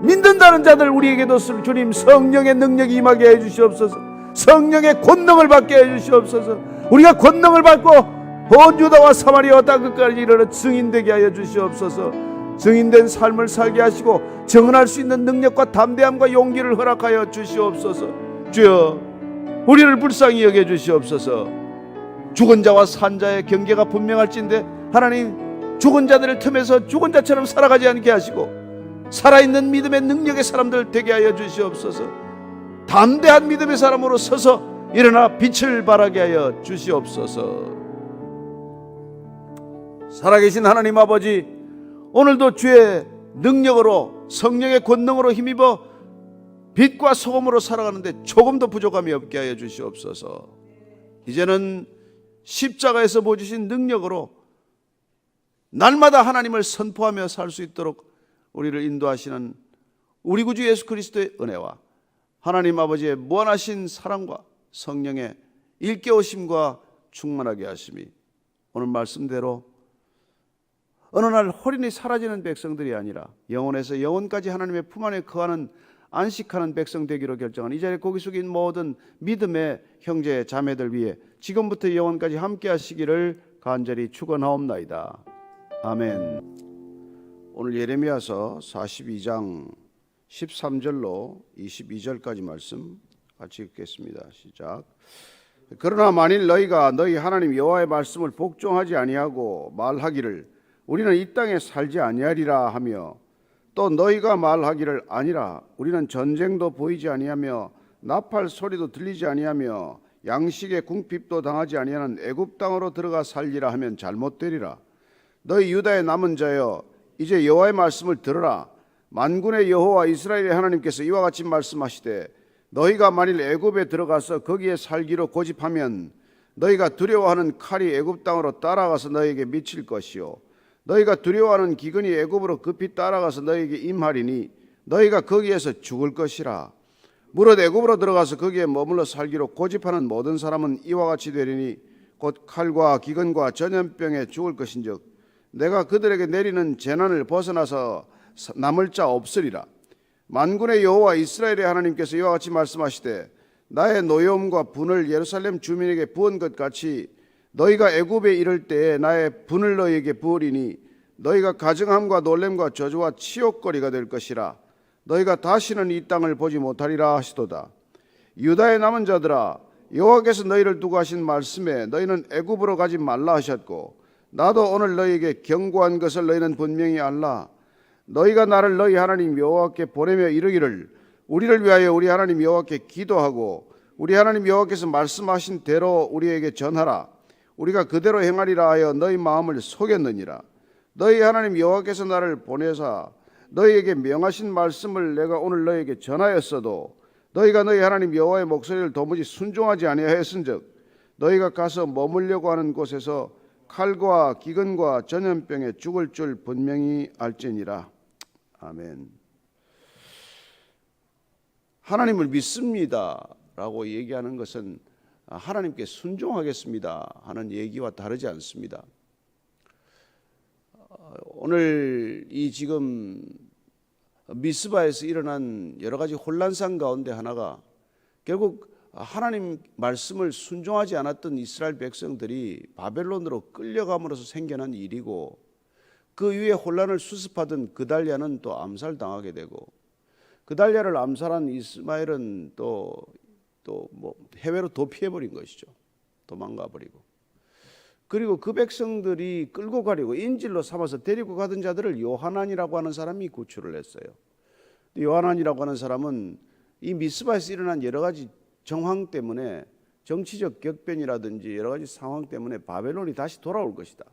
A: 믿는다는 자들 우리에게도 주님 성령의 능력이 임하게 해주시옵소서. 성령의 권능을 받게 해주시옵소서. 우리가 권능을 받고 온 유다와 사마리아와 땅 끝까지 이르러 증인되게 하여 주시옵소서. 증인된 삶을 살게 하시고 증언할 수 있는 능력과 담대함과 용기를 허락하여 주시옵소서. 주여, 우리를 불쌍히 여겨 주시옵소서. 죽은 자와 산 자의 경계가 분명할진데 하나님, 죽은 자들을 틈에서 죽은 자처럼 살아가지 않게 하시고 살아있는 믿음의 능력의 사람들 되게 하여 주시옵소서. 담대한 믿음의 사람으로 서서 일어나 빛을 발하게 하여 주시옵소서. 살아계신 하나님 아버지, 오늘도 주의 능력으로 성령의 권능으로 힘입어 빛과 소금으로 살아가는데 조금도 부족함이 없게 하여 주시옵소서. 이제는 십자가에서 보여주신 능력으로 날마다 하나님을 선포하며 살 수 있도록 우리를 인도하시는 우리 구주 예수 그리스도의 은혜와 하나님 아버지의 무한하신 사랑과 성령의 일깨우심과 충만하게 하심이 오늘 말씀대로 어느 날 홀인이 사라지는 백성들이 아니라 영원에서 영원까지 하나님의 품 안에 거하는 안식하는 백성 되기로 결정한 이 자리에 고개 숙인 모든 믿음의 형제 자매들 위해 지금부터 영원까지 함께 하시기를 간절히 축원하옵나이다. 아멘. 오늘 예레미야서 42장 13절로 22절까지 말씀 같이 읽겠습니다. 시작. 그러나 만일 너희가 너희 하나님 여호와의 말씀을 복종하지 아니하고 말하기를 우리는 이 땅에 살지 아니하리라 하며 또 너희가 말하기를 아니라 우리는 전쟁도 보이지 아니하며 나팔 소리도 들리지 아니하며 양식의 궁핍도 당하지 아니하는 애굽 땅으로 들어가 살리라 하면 잘못되리라. 너희 유다의 남은 자여, 이제 여호와의 말씀을 들으라. 만군의 여호와 이스라엘의 하나님께서 이와 같이 말씀하시되 너희가 만일 애굽에 들어가서 거기에 살기로 고집하면 너희가 두려워하는 칼이 애굽 땅으로 따라가서 너희에게 미칠 것이요 너희가 두려워하는 기근이 애굽으로 급히 따라가서 너희에게 임하리니 너희가 거기에서 죽을 것이라. 무릇 애굽으로 들어가서 거기에 머물러 살기로 고집하는 모든 사람은 이와 같이 되리니 곧 칼과 기근과 전염병에 죽을 것인즉 내가 그들에게 내리는 재난을 벗어나서 남을 자 없으리라. 만군의 여호와 이스라엘의 하나님께서 이와 같이 말씀하시되 나의 노여움과 분을 예루살렘 주민에게 부은 것 같이 너희가 애굽에 이를 때에 나의 분을 너희에게 부으리니 너희가 가증함과 놀램과 저주와 치욕거리가 될 것이라. 너희가 다시는 이 땅을 보지 못하리라 하시도다. 유다의 남은 자들아, 여호와께서 너희를 두고 하신 말씀에 너희는 애굽으로 가지 말라 하셨고 나도 오늘 너희에게 경고한 것을 너희는 분명히 알라. 너희가 나를 너희 하나님 여호와께 보내며 이르기를 우리를 위하여 우리 하나님 여호와께 기도하고 우리 하나님 여호와께서 말씀하신 대로 우리에게 전하라. 우리가 그대로 행하리라 하여 너희 마음을 속였느니라. 너희 하나님 여호와께서 나를 보내사 너희에게 명하신 말씀을 내가 오늘 너희에게 전하였어도 너희가 너희 하나님 여호와의 목소리를 도무지 순종하지 아니하였은즉 너희가 가서 머물려고 하는 곳에서 칼과 기근과 전염병에 죽을 줄 분명히 알지니라. 아멘. 하나님을 믿습니다 라고 얘기하는 것은 하나님께 순종하겠습니다 하는 얘기와 다르지 않습니다. 오늘 이 지금 미스바에서 일어난 여러 가지 혼란상 가운데 하나가 결국 하나님 말씀을 순종하지 않았던 이스라엘 백성들이 바벨론으로 끌려감으로써 생겨난 일이고, 그 위에 혼란을 수습하던 그달랴는 또 암살당하게 되고, 그달랴를 암살한 이스마엘은 또 뭐 해외로 도피해버린 것이죠. 도망가 버리고. 그리고 그 백성들이 끌고 가려고 인질로 삼아서 데리고 가던 자들을 요하난이라고 하는 사람이 구출을 했어요. 요하난이라고 하는 사람은 이 미스바에서 일어난 여러 가지 정황 때문에, 정치적 격변이라든지 여러 가지 상황 때문에 바벨론이 다시 돌아올 것이다,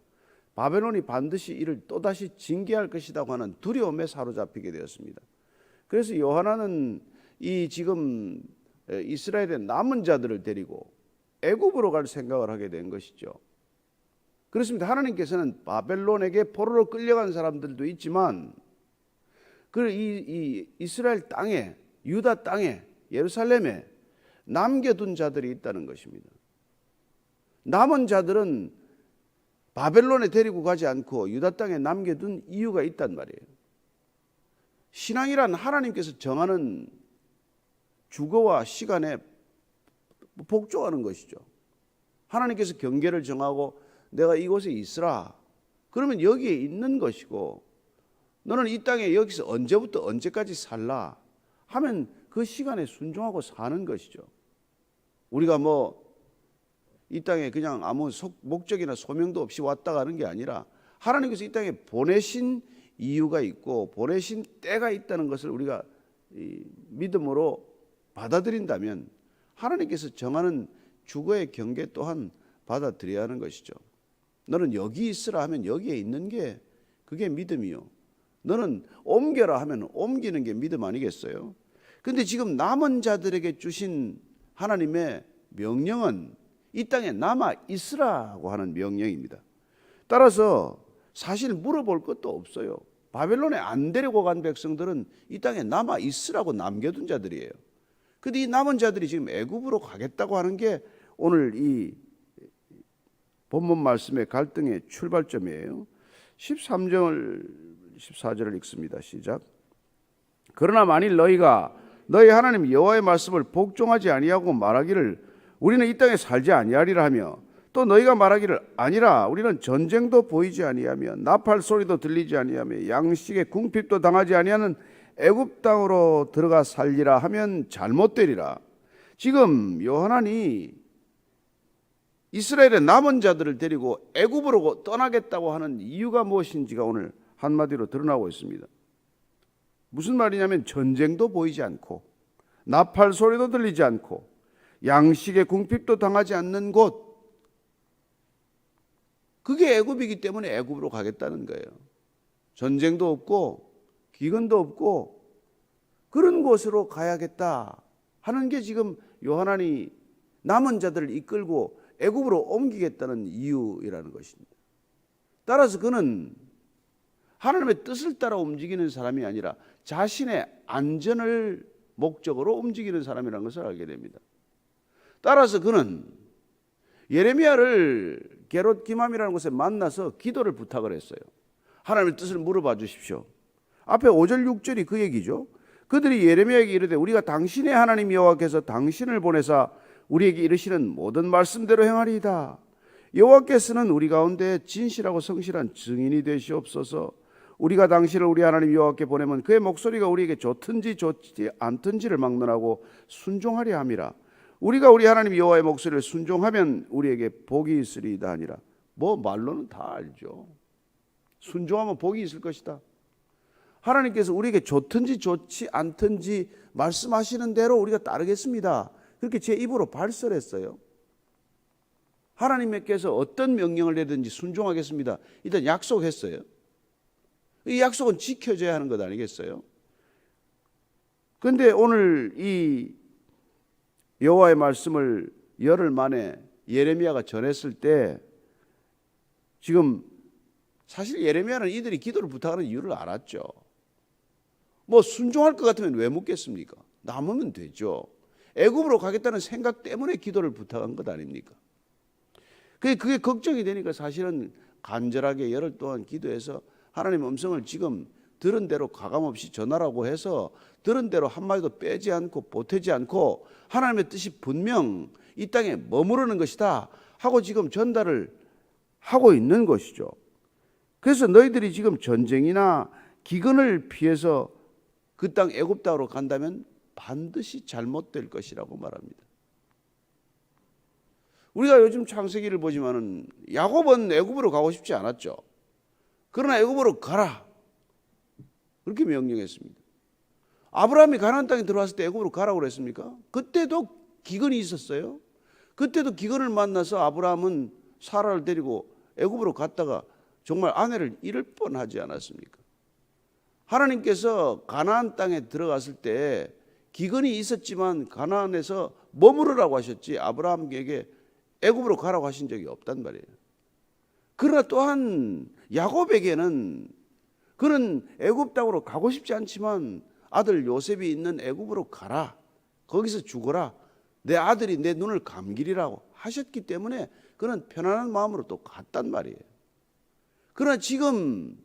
A: 바벨론이 반드시 이를 또다시 징계할 것이라고 하는 두려움에 사로잡히게 되었습니다. 그래서 요하난은 이 지금 이스라엘의 남은 자들을 데리고 애굽으로 갈 생각을 하게 된 것이죠. 그렇습니다. 하나님께서는 바벨론에게 포로로 끌려간 사람들도 있지만 이 이스라엘 땅에, 유다 땅에, 예루살렘에 남겨둔 자들이 있다는 것입니다. 남은 자들은 바벨론에 데리고 가지 않고 유다 땅에 남겨둔 이유가 있단 말이에요. 신앙이란 하나님께서 정하는 주거와 시간에 복종하는 것이죠. 하나님께서 경계를 정하고 내가 이곳에 있으라, 그러면 여기에 있는 것이고, 너는 이 땅에 여기서 언제부터 언제까지 살라 하면 그 시간에 순종하고 사는 것이죠. 우리가 뭐 이 땅에 그냥 아무 목적이나 소명도 없이 왔다 가는 게 아니라 하나님께서 이 땅에 보내신 이유가 있고 보내신 때가 있다는 것을 우리가 믿음으로 받아들인다면 하나님께서 정하는 주거의 경계 또한 받아들여야 하는 것이죠. 너는 여기 있으라 하면 여기에 있는 게 그게 믿음이요, 너는 옮겨라 하면 옮기는 게 믿음 아니겠어요? 근데 지금 남은 자들에게 주신 하나님의 명령은 이 땅에 남아 있으라고 하는 명령입니다. 따라서 사실 물어볼 것도 없어요. 바벨론에 안 데리고 간 백성들은 이 땅에 남아 있으라고 남겨둔 자들이에요. 근데 이 남은 자들이 지금 애굽으로 가겠다고 하는 게 오늘 이 본문 말씀의 갈등의 출발점이에요. 14절을 읽습니다. 시작. 그러나 만일 너희가 너희 하나님 여호와의 말씀을 복종하지 아니하고 말하기를 우리는 이 땅에 살지 아니하리라 하며, 또 너희가 말하기를 아니라 우리는 전쟁도 보이지 아니하며 나팔 소리도 들리지 아니하며 양식의 궁핍도 당하지 아니하는 애굽 땅으로 들어가 살리라 하면 잘못되리라. 지금 요한이 이스라엘의 남은 자들을 데리고 애굽으로 떠나겠다고 하는 이유가 무엇인지가 오늘 한마디로 드러나고 있습니다. 무슨 말이냐면 전쟁도 보이지 않고 나팔 소리도 들리지 않고 양식의 궁핍도 당하지 않는 곳, 그게 애굽이기 때문에 애굽으로 가겠다는 거예요. 전쟁도 없고 기근도 없고 그런 곳으로 가야겠다 하는 게 지금 요한이 남은 자들을 이끌고 애굽으로 옮기겠다는 이유이라는 것입니다. 따라서 그는 하나님의 뜻을 따라 움직이는 사람이 아니라 자신의 안전을 목적으로 움직이는 사람이라는 것을 알게 됩니다. 따라서 그는 예레미야를 게롯 기맘이라는 곳에 만나서 기도를 부탁을 했어요. 하나님의 뜻을 물어봐 주십시오. 앞에 5절 6절이 그 얘기죠. 그들이 예레미야에게 이르되 우리가 당신의 하나님 여호와께서 당신을 보내사 우리에게 이르시는 모든 말씀대로 행하리이다. 여호와께서는 우리 가운데 진실하고 성실한 증인이 되시옵소서. 우리가 당신을 우리 하나님 여호와께 보내면 그의 목소리가 우리에게 좋든지 좋지 않든지를 막론하고 순종하려 함이라. 우리가 우리 하나님 여호와의 목소리를 순종하면 우리에게 복이 있으리이다 하니라. 뭐 말로는 다 알죠. 순종하면 복이 있을 것이다. 하나님께서 우리에게 좋든지 좋지 않든지 말씀하시는 대로 우리가 따르겠습니다. 그렇게 제 입으로 발설했어요. 하나님께서 어떤 명령을 내든지 순종하겠습니다. 일단 약속했어요. 이 약속은 지켜져야 하는 것 아니겠어요? 그런데 오늘 이 여호와의 말씀을 열흘 만에 예레미야가 전했을 때 지금 사실 예레미야는 이들이 기도를 부탁하는 이유를 알았죠. 뭐 순종할 것 같으면 왜 묻겠습니까? 남으면 되죠. 애굽으로 가겠다는 생각 때문에 기도를 부탁한 것 아닙니까? 그게 걱정이 되니까 사실은 간절하게 열흘 동안 기도해서 하나님의 음성을 지금 들은 대로 가감없이 전하라고 해서 들은 대로 한마디도 빼지 않고 보태지 않고 하나님의 뜻이 분명 이 땅에 머무르는 것이다 하고 지금 전달을 하고 있는 것이죠. 그래서 너희들이 지금 전쟁이나 기근을 피해서 그 땅 애굽 땅으로 간다면 반드시 잘못될 것이라고 말합니다. 우리가 요즘 창세기를 보지만은 야곱은 애굽으로 가고 싶지 않았죠. 그러나 애굽으로 가라 그렇게 명령했습니다. 아브라함이 가나안 땅에 들어왔을 때 애굽으로 가라고 그랬습니까? 그때도 기근이 있었어요. 그때도 기근을 만나서 아브라함은 사라를 데리고 애굽으로 갔다가 정말 아내를 잃을 뻔하지 않았습니까? 하나님께서 가나안 땅에 들어갔을 때 기근이 있었지만 가나안에서 머무르라고 하셨지 아브라함에게 애굽으로 가라고 하신 적이 없단 말이에요. 그러나 또한 야곱에게는 그는 애굽 땅으로 가고 싶지 않지만 아들 요셉이 있는 애굽으로 가라. 거기서 죽어라. 내 아들이 내 눈을 감기리라고 하셨기 때문에 그는 편안한 마음으로 또 갔단 말이에요. 그러나 지금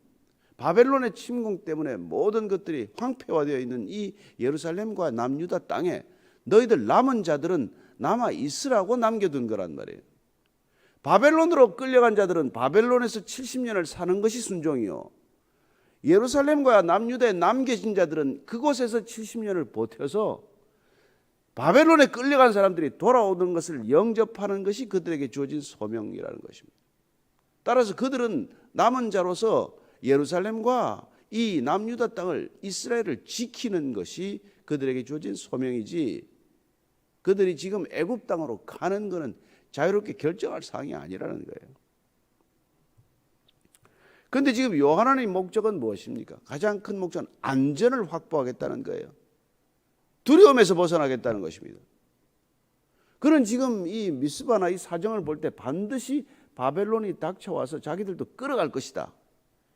A: 바벨론의 침공 때문에 모든 것들이 황폐화되어 있는 이 예루살렘과 남유다 땅에 너희들 남은 자들은 남아 있으라고 남겨둔 거란 말이에요. 바벨론으로 끌려간 자들은 바벨론에서 70년을 사는 것이 순종이요, 예루살렘과 남유다에 남겨진 자들은 그곳에서 70년을 버텨서 바벨론에 끌려간 사람들이 돌아오는 것을 영접하는 것이 그들에게 주어진 소명이라는 것입니다. 따라서 그들은 남은 자로서 예루살렘과 이 남유다 땅을 이스라엘을 지키는 것이 그들에게 주어진 소명이지, 그들이 지금 애굽 땅으로 가는 것은 자유롭게 결정할 사항이 아니라는 거예요. 그런데 지금 요한의 목적은 무엇입니까? 가장 큰 목적은 안전을 확보하겠다는 거예요. 두려움에서 벗어나겠다는 것입니다. 그는 지금 이 미스바나 이 사정을 볼 때 반드시 바벨론이 닥쳐와서 자기들도 끌어갈 것이다.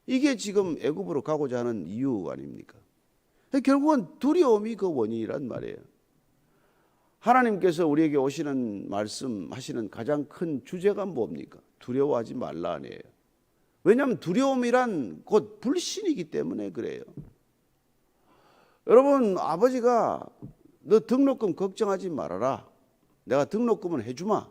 A: 이게 지금 애굽으로 가고자 하는 이유 아닙니까? 결국은 두려움이 그 원인이란 말이에요. 하나님께서 우리에게 오시는 말씀하시는 가장 큰 주제가 뭡니까? 두려워하지 말라 아니에요. 왜냐하면 두려움이란 곧 불신이기 때문에 그래요. 여러분, 아버지가 너 등록금 걱정하지 말아라, 내가 등록금은 해주마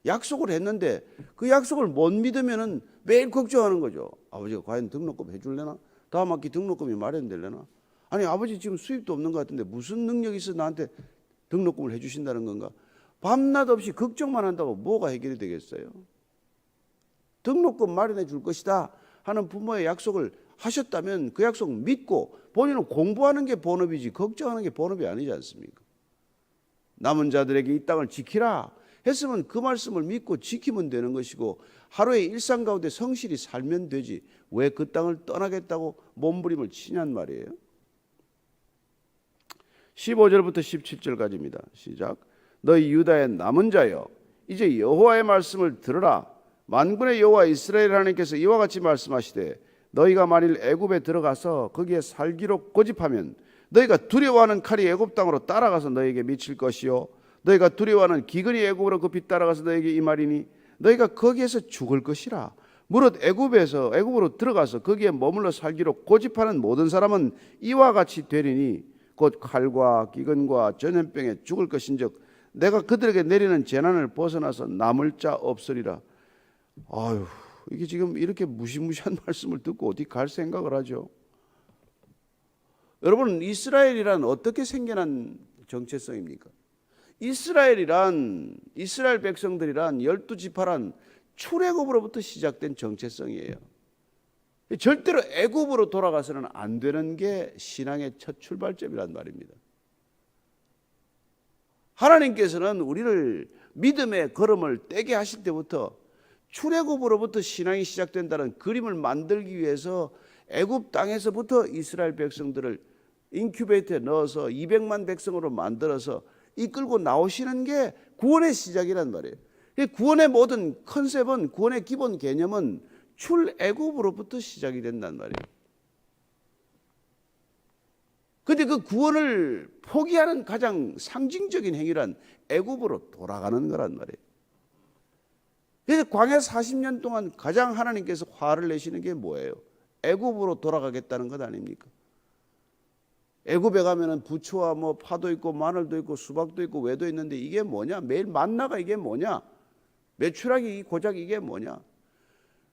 A: 약속을 했는데 그 약속을 못 믿으면 매일 걱정하는 거죠. 아버지가 과연 등록금 해줄래나? 다음 학기 등록금이 마련될래나? 아니, 아버지 지금 수입도 없는 것 같은데 무슨 능력이 있어 나한테 등록금을 해주신다는 건가? 밤낮 없이 걱정만 한다고 뭐가 해결이 되겠어요? 등록금 마련해 줄 것이다 하는 부모의 약속을 하셨다면 그 약속 믿고 본인은 공부하는 게 본업이지 걱정하는 게 본업이 아니지 않습니까? 남은 자들에게 이 땅을 지키라 했으면 그 말씀을 믿고 지키면 되는 것이고 하루의 일상 가운데 성실히 살면 되지 왜 그 땅을 떠나겠다고 몸부림을 치냔 말이에요. 15절부터 17절까지입니다. 시작. 너희 유다의 남은 자여, 이제 여호와의 말씀을 들으라. 만군의 여호와 이스라엘 하나님께서 이와 같이 말씀하시되 너희가 만일 애굽에 들어가서 거기에 살기로 고집하면 너희가 두려워하는 칼이 애굽 땅으로 따라가서 너희에게 미칠 것이요, 너희가 두려워하는 기근이 애굽으로 급히 따라가서 너희에게 임하리니 너희가 거기에서 죽을 것이라. 무릇 애굽으로 들어가서 거기에 머물러 살기로 고집하는 모든 사람은 이와 같이 되리니 곧 칼과 기근과 전염병에 죽을 것인즉 내가 그들에게 내리는 재난을 벗어나서 남을 자 없으리라. 아유, 이게 지금 이렇게 무시무시한 말씀을 듣고 어디 갈 생각을 하죠? 여러분, 이스라엘이란 어떻게 생겨난 정체성입니까? 이스라엘 백성들이란 12지파란 출애굽으로부터 시작된 정체성이에요. 절대로 애굽으로 돌아가서는 안 되는 게 신앙의 첫 출발점이란 말입니다. 하나님께서는 우리를 믿음의 걸음을 떼게 하실 때부터 출애굽으로부터 신앙이 시작된다는 그림을 만들기 위해서 애굽 땅에서부터 이스라엘 백성들을 인큐베이터에 넣어서 200만 백성으로 만들어서 이끌고 나오시는 게 구원의 시작이란 말이에요. 구원의 모든 컨셉은, 구원의 기본 개념은 출애굽으로부터 시작이 된단 말이에요. 그런데 그 구원을 포기하는 가장 상징적인 행위란 애굽으로 돌아가는 거란 말이에요. 그래서 광야 40년 동안 가장 하나님께서 화를 내시는 게 뭐예요? 애굽으로 돌아가겠다는 것 아닙니까? 애굽에 가면은 부추와 뭐 파도 있고 마늘도 있고 수박도 있고 외도 있는데 이게 뭐냐? 매일 만나가 이게 뭐냐? 매출하기 고작 이게 뭐냐?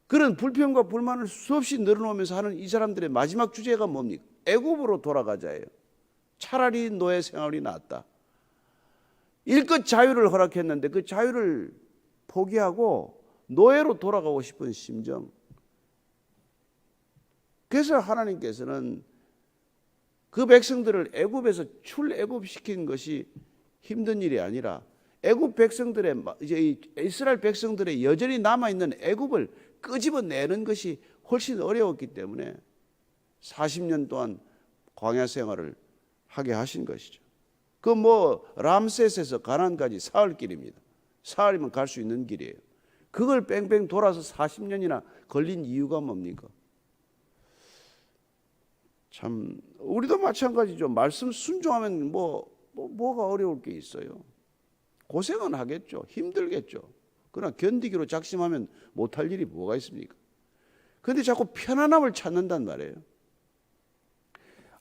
A: 그런 불평과 불만을 수없이 늘어놓으면서 하는 이 사람들의 마지막 주제가 뭡니까? 애굽으로 돌아가자예요. 차라리 노예 생활이 낫다. 일껏 자유를 허락했는데 그 자유를 포기하고 노예로 돌아가고 싶은 심정. 그래서 하나님께서는 그 백성들을 애굽에서 출애굽시킨 것이 힘든 일이 아니라 애굽 백성들의 이제 이스라엘 백성들의 여전히 남아 있는 애굽을 끄집어내는 것이 훨씬 어려웠기 때문에 40년 동안 광야 생활을 하게 하신 것이죠. 그 뭐 람셋에서 가나안까지 사흘 길입니다. 사흘이면 갈 수 있는 길이에요. 그걸 뺑뺑 돌아서 40년이나 걸린 이유가 뭡니까? 참 우리도 마찬가지죠. 말씀 순종하면 뭐가 어려울 게 있어요. 고생은 하겠죠. 힘들겠죠. 그러나 견디기로 작심하면 못할 일이 뭐가 있습니까? 그런데 자꾸 편안함을 찾는단 말이에요.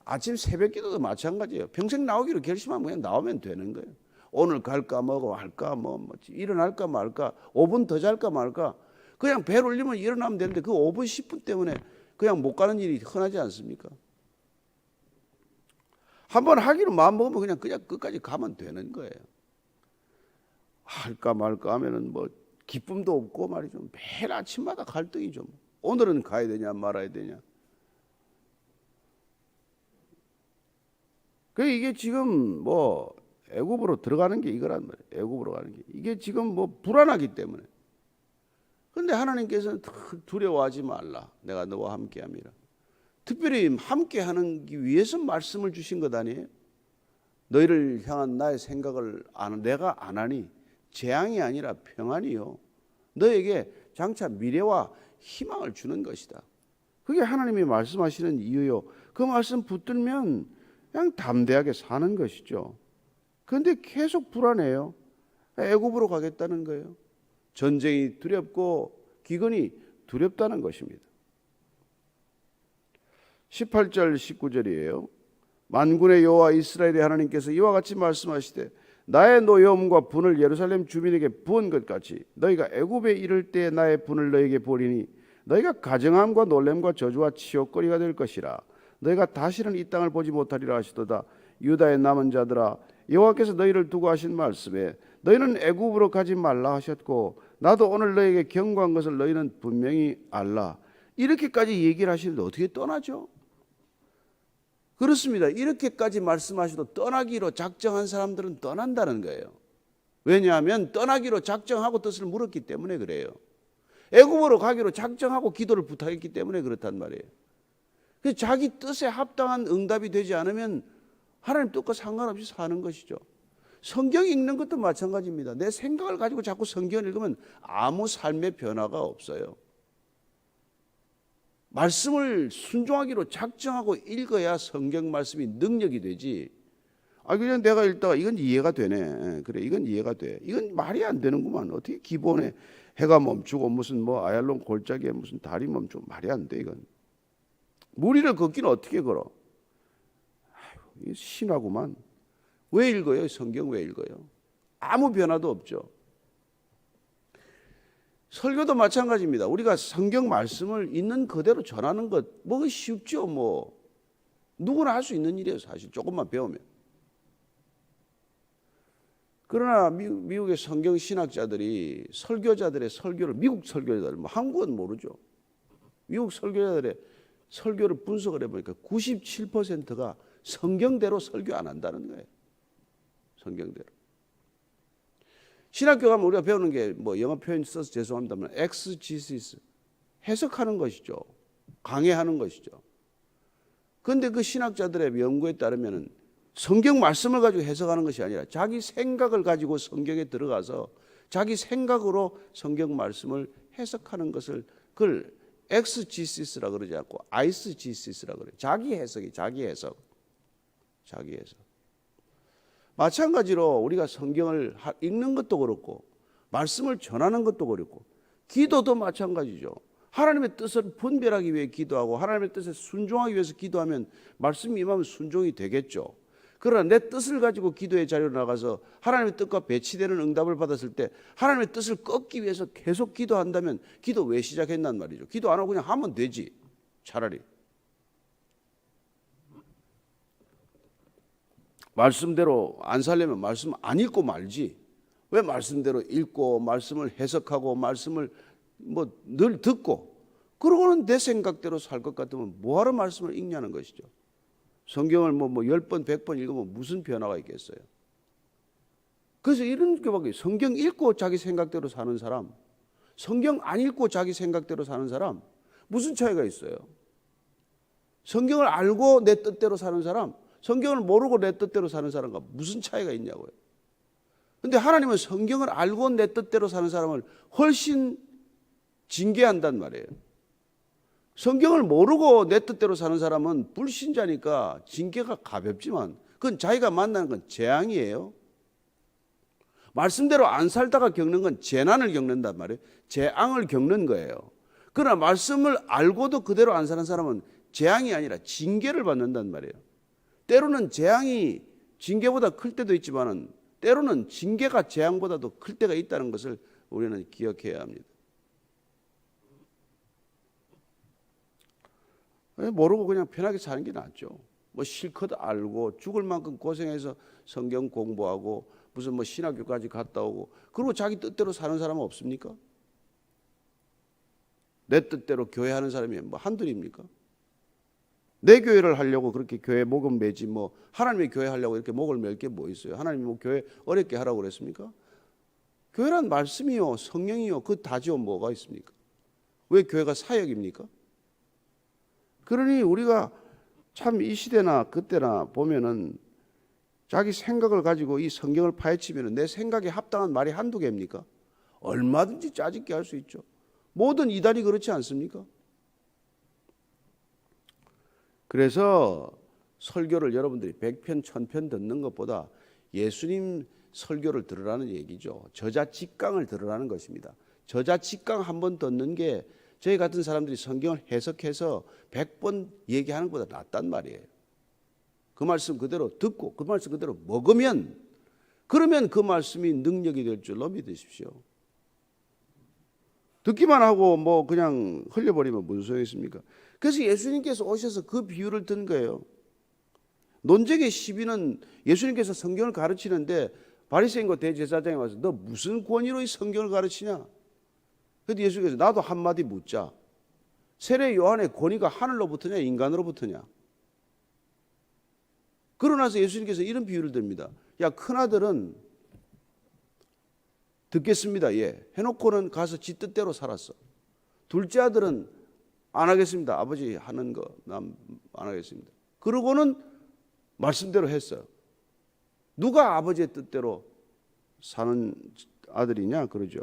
A: 아침 새벽 기도도 마찬가지예요. 평생 나오기로 결심하면 그냥 나오면 되는 거예요. 오늘 갈까 뭐고 할까 뭐 일어날까 말까 5분 더 잘까 말까 그냥 벨 울리면 일어나면 되는데 그 5분 10분 때문에 그냥 못 가는 일이 흔하지 않습니까? 한번 하기로 마음먹으면 그냥 끝까지 가면 되는 거예요. 할까 말까 하면은 뭐 기쁨도 없고 말이죠. 매일 아침마다 갈등이죠. 오늘은 가야 되냐 말아야 되냐. 그 이게 지금 뭐 애굽으로 들어가는 게 이거란 말이에요. 애굽으로 가는 게 이게 지금 뭐 불안하기 때문에. 그런데 하나님께서는 두려워하지 말라. 내가 너와 함께함이라. 특별히 함께하는 위해서 말씀을 주신 것 아니에요? 너희를 향한 나의 생각을 내가 안 하니 재앙이 아니라 평안이요. 너에게 장차 미래와 희망을 주는 것이다. 그게 하나님이 말씀하시는 이유요. 그 말씀 붙들면 그냥 담대하게 사는 것이죠. 그런데 계속 불안해요. 애굽으로 가겠다는 거예요. 전쟁이 두렵고 기근이 두렵다는 것입니다. 18절 19절이에요. 만군의 여호와 이스라엘의 하나님께서 이와 같이 말씀하시되 나의 노여움과 분을 예루살렘 주민에게 부은 것 같이 너희가 애굽에 이를 때 나의 분을 너희에게 부으리니 너희가 가정함과 놀램과 저주와 치욕거리가 될 것이라. 너희가 다시는 이 땅을 보지 못하리라 하시도다. 유다의 남은 자들아 여호와께서 너희를 두고 하신 말씀에 너희는 애굽으로 가지 말라 하셨고 나도 오늘 너희에게 경고한 것을 너희는 분명히 알라. 이렇게까지 얘기를 하시는데 어떻게 떠나죠? 그렇습니다. 이렇게까지 말씀하셔도 떠나기로 작정한 사람들은 떠난다는 거예요. 왜냐하면 떠나기로 작정하고 뜻을 물었기 때문에 그래요. 애굽으로 가기로 작정하고 기도를 부탁했기 때문에 그렇단 말이에요. 그래서 자기 뜻에 합당한 응답이 되지 않으면 하나님 뜻과 상관없이 사는 것이죠. 성경 읽는 것도 마찬가지입니다. 내 생각을 가지고 자꾸 성경을 읽으면 아무 삶의 변화가 없어요. 말씀을 순종하기로 작정하고 읽어야 성경 말씀이 능력이 되지. 그냥 내가 읽다가 이건 이해가 되네. 그래, 이건 이해가 돼. 이건 말이 안 되는구만. 어떻게 기본에 해가 멈추고 무슨 뭐 아얄론 골짜기에 무슨 달이 멈추고 말이 안 돼. 이건 물 위를 걷기는 어떻게 걸어? 이게 신하구만. 왜 읽어요? 성경 왜 읽어요? 아무 변화도 없죠. 설교도 마찬가지입니다. 우리가 성경 말씀을 있는 그대로 전하는 것 뭐 쉽죠. 뭐 누구나 할 수 있는 일이에요. 사실 조금만 배우면. 그러나 미국의 성경 신학자들이 설교자들의 설교를 미국 설교자들 뭐 한국은 모르죠. 미국 설교자들의 설교를 분석을 해보니까 97%가 성경대로 설교 안 한다는 거예요. 성경대로. 신학교 가면 우리가 배우는 게 뭐 영어 표현 써서 죄송합니다만 엑스지시스 해석하는 것이죠. 강해하는 것이죠. 그런데 그 신학자들의 연구에 따르면 성경 말씀을 가지고 해석하는 것이 아니라 자기 생각을 가지고 성경에 들어가서 자기 생각으로 성경 말씀을 해석하는 것을 그걸 엑스지시스라 그러지 않고 아이스지시스라 그래요. 자기 해석이 자기 해석. 자기 해석. 마찬가지로 우리가 성경을 읽는 것도 그렇고 말씀을 전하는 것도 그렇고 기도도 마찬가지죠. 하나님의 뜻을 분별하기 위해 기도하고 하나님의 뜻에 순종하기 위해서 기도하면 말씀이 임하면 순종이 되겠죠. 그러나 내 뜻을 가지고 기도의 자리로 나가서 하나님의 뜻과 배치되는 응답을 받았을 때 하나님의 뜻을 꺾기 위해서 계속 기도한다면 기도 왜 시작했단 말이죠. 기도 안 하고 그냥 하면 되지. 차라리 말씀대로 안 살려면 말씀 안 읽고 말지. 왜 말씀대로 읽고 말씀을 해석하고 말씀을 뭐 늘 듣고 그러고는 내 생각대로 살 것 같으면 뭐하러 말씀을 읽냐는 것이죠. 성경을 뭐 10번 100번 읽으면 무슨 변화가 있겠어요. 그래서 이런 게밖에 성경 읽고 자기 생각대로 사는 사람, 성경 안 읽고 자기 생각대로 사는 사람 무슨 차이가 있어요. 성경을 알고 내 뜻대로 사는 사람, 성경을 모르고 내 뜻대로 사는 사람과 무슨 차이가 있냐고요. 그런데 하나님은 성경을 알고 내 뜻대로 사는 사람을 훨씬 징계한단 말이에요. 성경을 모르고 내 뜻대로 사는 사람은 불신자니까 징계가 가볍지만 그건 자기가 만나는 건 재앙이에요. 말씀대로 안 살다가 겪는 건 재난을 겪는단 말이에요. 재앙을 겪는 거예요. 그러나 말씀을 알고도 그대로 안 사는 사람은 재앙이 아니라 징계를 받는단 말이에요. 때로는 재앙이 징계보다 클 때도 있지만 때로는 징계가 재앙보다도 클 때가 있다는 것을 우리는 기억해야 합니다. 모르고 그냥 편하게 사는 게 낫죠. 뭐 실컷 알고 죽을 만큼 고생해서 성경 공부하고 무슨 뭐 신학교까지 갔다 오고 그리고 자기 뜻대로 사는 사람은 없습니까? 내 뜻대로 교회 하는 사람이 뭐 한둘입니까? 내 교회를 하려고 그렇게 교회 목을 매지 뭐 하나님의 교회 하려고 이렇게 목을 맬 게 뭐 있어요? 하나님이 뭐 교회 어렵게 하라고 그랬습니까? 교회란 말씀이요 성령이요 그 다지요 뭐가 있습니까? 왜 교회가 사역입니까? 그러니 우리가 참 이 시대나 그때나 보면은 자기 생각을 가지고 이 성경을 파헤치면 내 생각에 합당한 말이 한두 개입니까? 얼마든지 짜집게 할 수 있죠. 모든 이단이 그렇지 않습니까? 그래서 설교를 여러분들이 100편, 1000편 듣는 것보다 예수님 설교를 들으라는 얘기죠. 저자 직강을 들으라는 것입니다. 저자 직강 한번 듣는 게 저희 같은 사람들이 성경을 해석해서 100번 얘기하는 것보다 낫단 말이에요. 그 말씀 그대로 듣고 그 말씀 그대로 먹으면 그러면 그 말씀이 능력이 될 줄로 믿으십시오. 듣기만 하고 뭐 그냥 흘려버리면 무슨 소용이 있습니까? 그래서 예수님께서 오셔서 그 비유를 든 거예요. 논쟁의 시비는 예수님께서 성경을 가르치는데 바리새인과 대제사장이 와서 너 무슨 권위로 이 성경을 가르치냐? 그런데 예수님께서 나도 한마디 묻자. 세례 요한의 권위가 하늘로부터냐 인간으로부터냐? 그러고 나서 예수님께서 이런 비유를 듭니다. 야 큰아들은 듣겠습니다. 예. 해놓고는 가서 지 뜻대로 살았어. 둘째 아들은 안 하겠습니다. 아버지 하는 거 난 안 하겠습니다. 그러고는 말씀대로 했어요. 누가 아버지의 뜻대로 사는 아들이냐 그러죠.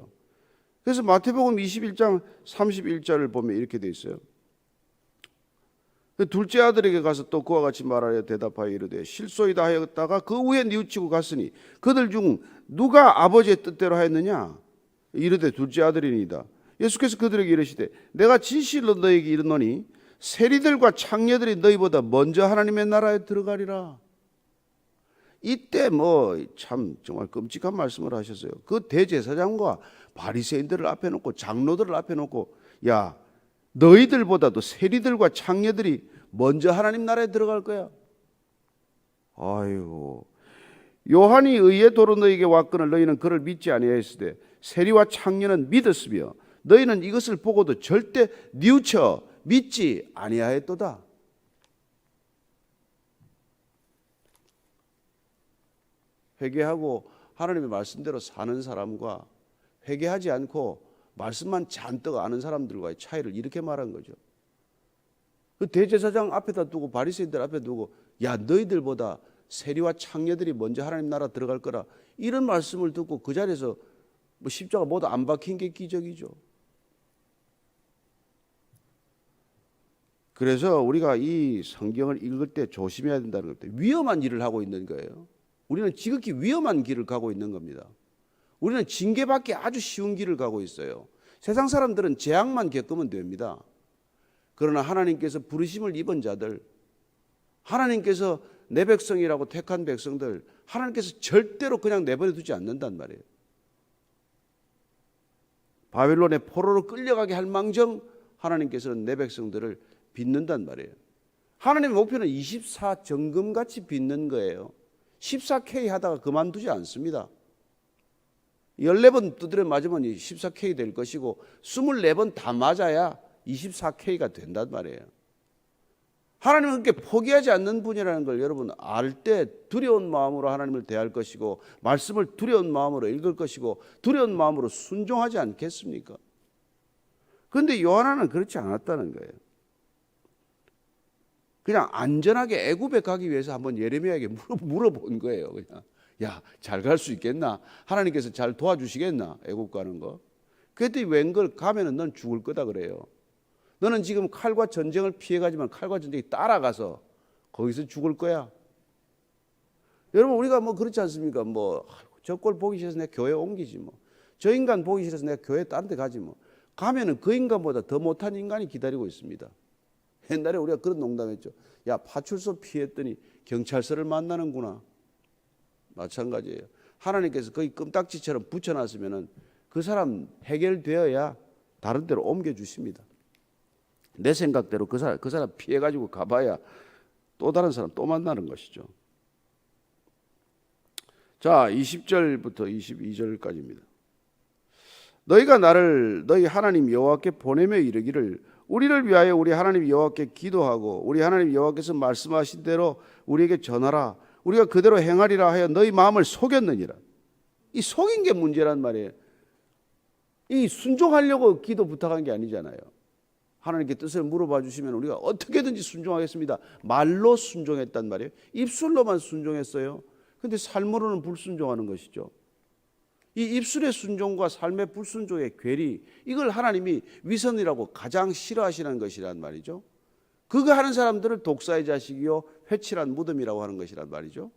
A: 그래서 마태복음 21장 31절을 보면 이렇게 돼 있어요. 둘째 아들에게 가서 또 그와 같이 말하여 대답하여 이르되 실소이다 하였다가 그 후에 뉘우치고 갔으니 그들 중 누가 아버지의 뜻대로 하였느냐? 이르되 둘째 아들이니이다. 예수께서 그들에게 이르시되 내가 진실로 너희에게 이르노니 세리들과 창녀들이 너희보다 먼저 하나님의 나라에 들어가리라. 이때 뭐 참 정말 끔찍한 말씀을 하셨어요. 그 대제사장과 바리새인들을 앞에 놓고 장로들을 앞에 놓고 야 너희들보다도 세리들과 창녀들이 먼저 하나님 나라에 들어갈 거야. 아이고 요한이 의의 도로 너희에게 왔거늘 너희는 그를 믿지 아니하였으되 세리와 창녀는 믿었으며 너희는 이것을 보고도 절대 뉘우쳐 믿지 아니하였도다. 회개하고 하나님의 말씀대로 사는 사람과 회개하지 않고 말씀만 잔뜩 아는 사람들과의 차이를 이렇게 말한 거죠. 그 대제사장 앞에다 두고 바리새인들 앞에 두고 야 너희들보다 세리와 창녀들이 먼저 하나님 나라 들어갈 거라 이런 말씀을 듣고 그 자리에서 뭐 십자가 모두 안 박힌 게 기적이죠. 그래서 우리가 이 성경을 읽을 때 조심해야 된다는 겁니다. 위험한 일을 하고 있는 거예요. 우리는 지극히 위험한 길을 가고 있는 겁니다. 우리는 징계받기 아주 쉬운 길을 가고 있어요. 세상 사람들은 재앙만 겪으면 됩니다. 그러나 하나님께서 부르심을 입은 자들, 하나님께서 내 백성이라고 택한 백성들, 하나님께서 절대로 그냥 내버려 두지 않는단 말이에요. 바벨론의 포로로 끌려가게 할 망정 하나님께서는 내 백성들을 빚는단 말이에요. 하나님의 목표는 24 정금같이 빚는 거예요. 14K 하다가 그만두지 않습니다. 14번 두드려 맞으면 14K 될 것이고 24번 다 맞아야 24K가 된단 말이에요. 하나님은 그렇게 포기하지 않는 분이라는 걸 여러분 알 때 두려운 마음으로 하나님을 대할 것이고 말씀을 두려운 마음으로 읽을 것이고 두려운 마음으로 순종하지 않겠습니까? 그런데 요한은 그렇지 않았다는 거예요. 그냥 안전하게 애굽에 가기 위해서 한번 예레미야에게 물어본 거예요. 그냥 야, 잘 갈 수 있겠나? 하나님께서 잘 도와주시겠나? 애굽 가는 거. 그랬더니 웬걸 가면은 넌 죽을 거다 그래요. 너는 지금 칼과 전쟁을 피해가지만 칼과 전쟁이 따라가서 거기서 죽을 거야. 여러분 우리가 뭐 그렇지 않습니까? 뭐 저 꼴 보기 싫어서 내가 교회 옮기지 뭐. 저 인간 보기 싫어서 내가 교회 딴 데 가지 뭐. 가면은 그 인간보다 더 못한 인간이 기다리고 있습니다. 옛날에 우리가 그런 농담했죠. 야, 파출소 피했더니 경찰서를 만나는구나. 마찬가지예요. 하나님께서 거기 껌딱지처럼 붙여놨으면은 그 사람 해결되어야 다른 데로 옮겨주십니다. 내 생각대로 그 사람 피해가지고 가봐야 또 다른 사람 또 만나는 것이죠. 자, 20절부터 22절까지입니다. 너희가 나를 너희 하나님 여호와께 보내며 이르기를 우리를 위하여 우리 하나님 여호와께 기도하고 우리 하나님 여호와께서 말씀하신 대로 우리에게 전하라. 우리가 그대로 행하리라 하여 너희 마음을 속였느니라. 이 속인 게 문제란 말이에요. 이 순종하려고 기도 부탁한 게 아니잖아요. 하나님께 뜻을 물어봐 주시면 우리가 어떻게든지 순종하겠습니다. 말로 순종했단 말이에요. 입술로만 순종했어요. 그런데 삶으로는 불순종하는 것이죠. 이 입술의 순종과 삶의 불순종의 괴리, 이걸 하나님이 위선이라고 가장 싫어하시는 것이란 말이죠. 그거 하는 사람들을 독사의 자식이요 회칠한 무덤이라고 하는 것이란 말이죠.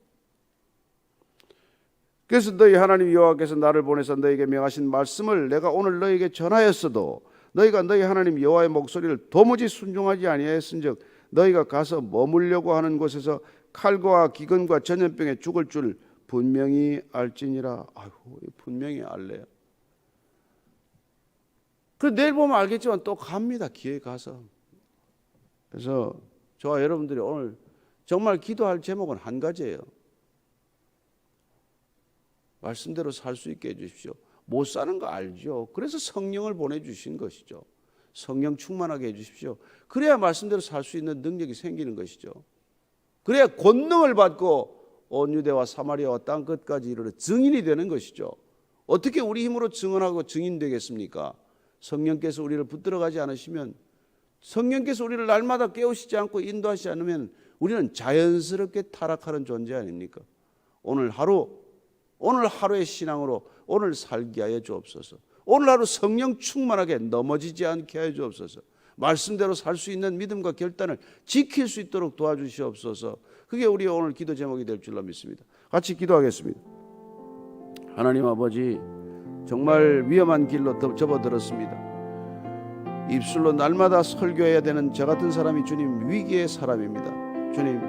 A: 그래서 너희 하나님 여호와께서 나를 보내서 너희에게 명하신 말씀을 내가 오늘 너희에게 전하였어도 너희가 너희 하나님 여호와의 목소리를 도무지 순종하지 아니하였은즉 너희가 가서 머물려고 하는 곳에서 칼과 기근과 전염병에 죽을 줄 분명히 알지니라. 아이고, 분명히 알래요. 그 내일 보면 알겠지만 또 갑니다. 기회 가서. 그래서 저와 여러분들이 오늘 정말 기도할 제목은 한 가지예요. 말씀대로 살 수 있게 해주십시오. 못 사는 거 알죠. 그래서 성령을 보내주신 것이죠. 성령 충만하게 해주십시오. 그래야 말씀대로 살 수 있는 능력이 생기는 것이죠. 그래야 권능을 받고 온 유대와 사마리아와 땅 끝까지 이르러 증인이 되는 것이죠. 어떻게 우리 힘으로 증언하고 증인 되겠습니까? 성령께서 우리를 붙들어가지 않으시면, 성령께서 우리를 날마다 깨우시지 않고 인도하시지 않으면 우리는 자연스럽게 타락하는 존재 아닙니까? 오늘 하루의 신앙으로 오늘 살게 하여 주옵소서. 오늘 하루 성령 충만하게 넘어지지 않게 하여 주옵소서. 말씀대로 살 수 있는 믿음과 결단을 지킬 수 있도록 도와주시옵소서. 그게 우리 오늘 기도 제목이 될 줄로 믿습니다. 같이 기도하겠습니다. 하나님 아버지, 정말 위험한 길로 접어들었습니다. 입술로 날마다 설교해야 되는 저 같은 사람이 주님 위기의 사람입니다. 주님,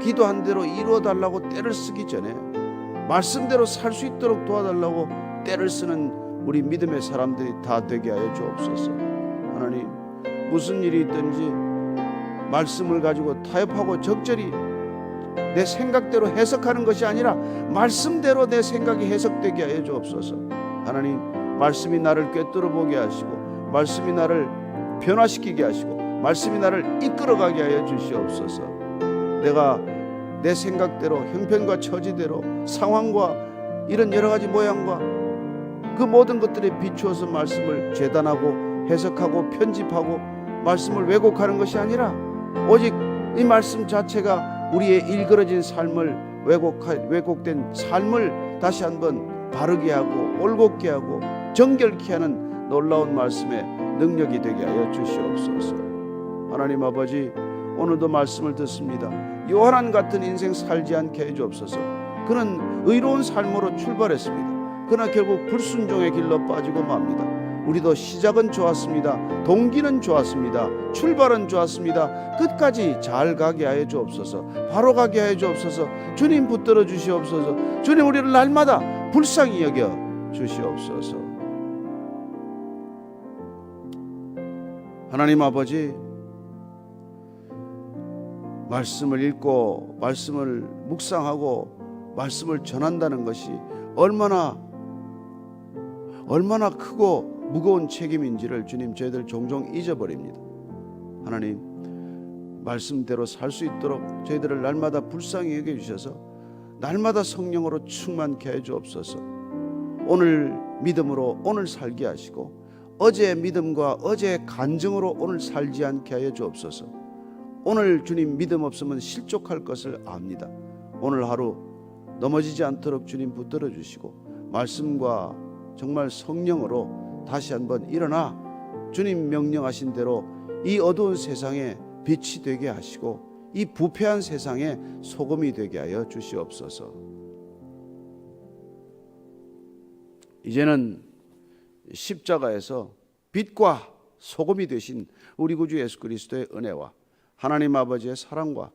A: 기도한 대로 이루어달라고 때를 쓰기 전에 말씀대로 살 수 있도록 도와달라고 때를 쓰는 우리 믿음의 사람들이 다 되게 하여 주옵소서. 하나님, 무슨 일이 있든지 말씀을 가지고 타협하고 적절히 내 생각대로 해석하는 것이 아니라 말씀대로 내 생각이 해석되게 하여 주옵소서. 하나님, 말씀이 나를 꿰뚫어 보게 하시고 말씀이 나를 변화시키게 하시고 말씀이 나를 이끌어가게 하여 주시옵소서. 내가 내 생각대로 형편과 처지대로 상황과 이런 여러 가지 모양과 그 모든 것들에 비추어서 말씀을 재단하고 해석하고 편집하고 말씀을 왜곡하는 것이 아니라 오직 이 말씀 자체가 우리의 일그러진 삶을 왜곡된 삶을 다시 한번 바르게 하고 올곧게 하고 정결케 하는 놀라운 말씀의 능력이 되게 하여 주시옵소서. 하나님 아버지, 오늘도 말씀을 듣습니다. 요한 같은 인생 살지 않게 해 주옵소서. 그는 의로운 삶으로 출발했습니다. 그러나 결국 불순종의 길로 빠지고 맙니다. 우리도 시작은 좋았습니다. 동기는 좋았습니다. 출발은 좋았습니다. 끝까지 잘 가게 하여 주옵소서. 바로 가게 하여 주옵소서. 주님 붙들어 주시옵소서. 주님 우리를 날마다 불쌍히 여겨 주시옵소서. 하나님 아버지, 말씀을 읽고 말씀을 묵상하고 말씀을 전한다는 것이 얼마나 크고 무거운 책임인지를 주님 저희들 종종 잊어버립니다. 하나님, 말씀대로 살 수 있도록 저희들을 날마다 불쌍히 여겨주셔서 날마다 성령으로 충만케 해 주옵소서. 오늘 믿음으로 오늘 살게 하시고 어제의 믿음과 어제의 간증으로 오늘 살지 않게 하여 주옵소서. 오늘 주님 믿음 없으면 실족할 것을 압니다. 오늘 하루 넘어지지 않도록 주님 붙들어 주시고 말씀과 정말 성령으로 다시 한번 일어나 주님 명령하신 대로 이 어두운 세상에 빛이 되게 하시고 이 부패한 세상에 소금이 되게 하여 주시옵소서. 이제는 십자가에서 빛과 소금이 되신 우리 구주 예수 그리스도의 은혜와 하나님 아버지의 사랑과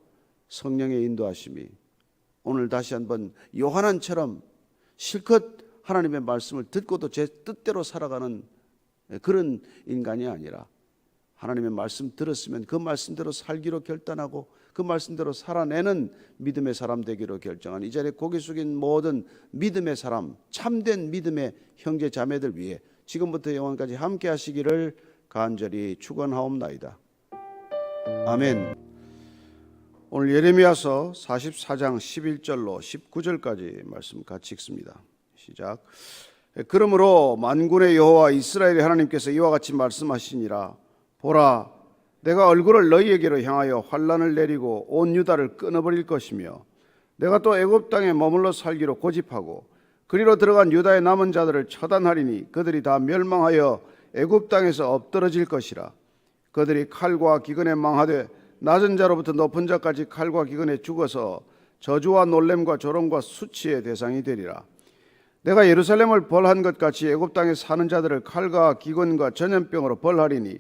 A: 성령의 인도하심이 오늘 다시 한번 요한처럼 실컷 하나님의 말씀을 듣고도 제 뜻대로 살아가는 그런 인간이 아니라 하나님의 말씀 들었으면 그 말씀대로 살기로 결단하고 그 말씀대로 살아내는 믿음의 사람 되기로 결정한 이 자리에 고개 숙인 모든 믿음의 사람, 참된 믿음의 형제 자매들 위해 지금부터 영원까지 함께 하시기를 간절히 축원하옵나이다. 아멘. 오늘 예레미야서 44장 11절로 19절까지 말씀 같이 읽습니다. 시작. 그러므로 만군의 여호와 이스라엘의 하나님께서 이와 같이 말씀하시니라. 보라, 내가 얼굴을 너희에게로 향하여 환난을 내리고 온 유다를 끊어버릴 것이며 내가 또 애굽 땅에 머물러 살기로 고집하고 그리로 들어간 유다의 남은 자들을 처단하리니 그들이 다 멸망하여 애굽 땅에서 엎드러질 것이라. 그들이 칼과 기근에 망하되 낮은 자로부터 높은 자까지 칼과 기근에 죽어서 저주와 놀램과 조롱과 수치의 대상이 되리라. 내가 예루살렘을 벌한 것 같이 애굽 땅에 사는 자들을 칼과 기근과 전염병으로 벌하리니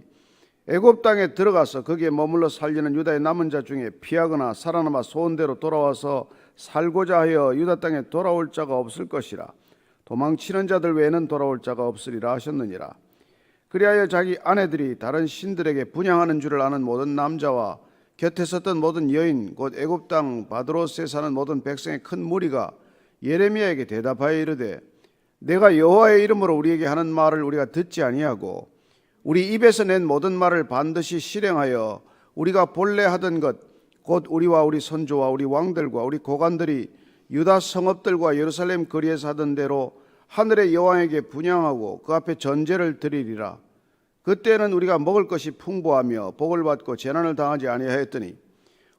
A: 애굽 땅에 들어가서 거기에 머물러 살리는 유다의 남은 자 중에 피하거나 살아남아 소원대로 돌아와서 살고자 하여 유다 땅에 돌아올 자가 없을 것이라. 도망치는 자들 외에는 돌아올 자가 없으리라 하셨느니라. 그리하여 자기 아내들이 다른 신들에게 분향하는 줄을 아는 모든 남자와 곁에 섰던 모든 여인 곧 애굽 땅 바드로스에 사는 모든 백성의 큰 무리가 예레미야에게 대답하여 이르되 내가 여호와의 이름으로 우리에게 하는 말을 우리가 듣지 아니하고 우리 입에서 낸 모든 말을 반드시 실행하여 우리가 본래 하던 것 곧 우리와 우리 선조와 우리 왕들과 우리 고관들이 유다 성읍들과 예루살렘 거리에서 하던 대로 하늘의 여왕에게 분향하고 그 앞에 전제를 드리리라. 그때는 우리가 먹을 것이 풍부하며 복을 받고 재난을 당하지 아니하였더니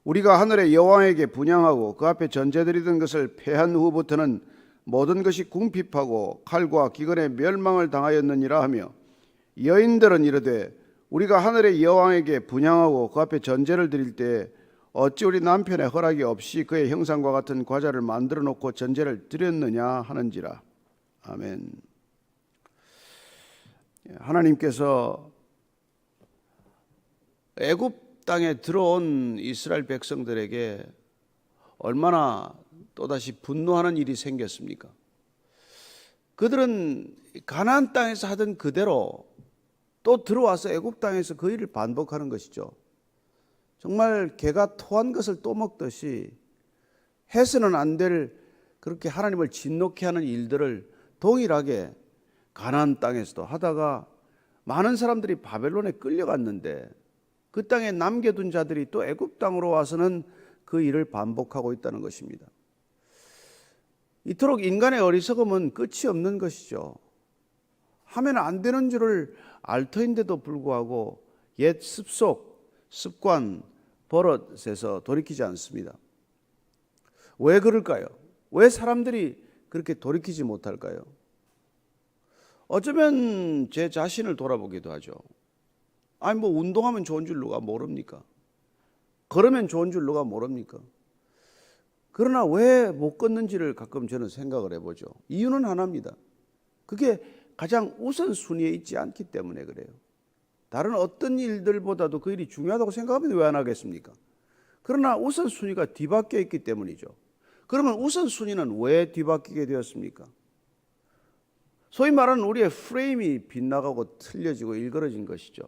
A: 우리가 하늘의 여왕에게 분향하고 그 앞에 전제드리던 것을 패한 후부터는 모든 것이 궁핍하고 칼과 기근에 멸망을 당하였느니라 하며 여인들은 이르되 우리가 하늘의 여왕에게 분향하고 그 앞에 전제를 드릴 때 어찌 우리 남편의 허락이 없이 그의 형상과 같은 과자를 만들어 놓고 전제를 드렸느냐 하는지라. 아멘. 하나님께서 애굽 땅에 들어온 이스라엘 백성들에게 얼마나 또다시 분노하는 일이 생겼습니까? 그들은 가나안 땅에서 하던 그대로 또 들어와서 애굽 땅에서 그 일을 반복하는 것이죠. 정말 개가 토한 것을 또 먹듯이 해서는 안 될 그렇게 하나님을 진노케 하는 일들을 동일하게 가나안 땅에서도 하다가 많은 사람들이 바벨론에 끌려갔는데 그 땅에 남겨둔 자들이 또 애굽 땅으로 와서는 그 일을 반복하고 있다는 것입니다. 이토록 인간의 어리석음은 끝이 없는 것이죠. 하면 안 되는 줄을 알터인데도 불구하고 옛 습속, 습관, 버릇에서 돌이키지 않습니다. 왜 그럴까요? 왜 사람들이 그렇게 돌이키지 못할까요? 어쩌면 제 자신을 돌아보기도 하죠. 아니 뭐 운동하면 좋은 줄 누가 모릅니까? 걸으면 좋은 줄 누가 모릅니까? 그러나 왜 못 걷는지를 가끔 저는 생각을 해보죠. 이유는 하나입니다. 그게 가장 우선순위에 있지 않기 때문에 그래요. 다른 어떤 일들보다도 그 일이 중요하다고 생각하면 왜 안 하겠습니까? 그러나 우선순위가 뒤바뀌어 있기 때문이죠. 그러면 우선순위는 왜 뒤바뀌게 되었습니까? 소위 말하는 우리의 프레임이 빗나가고 틀려지고 일그러진 것이죠.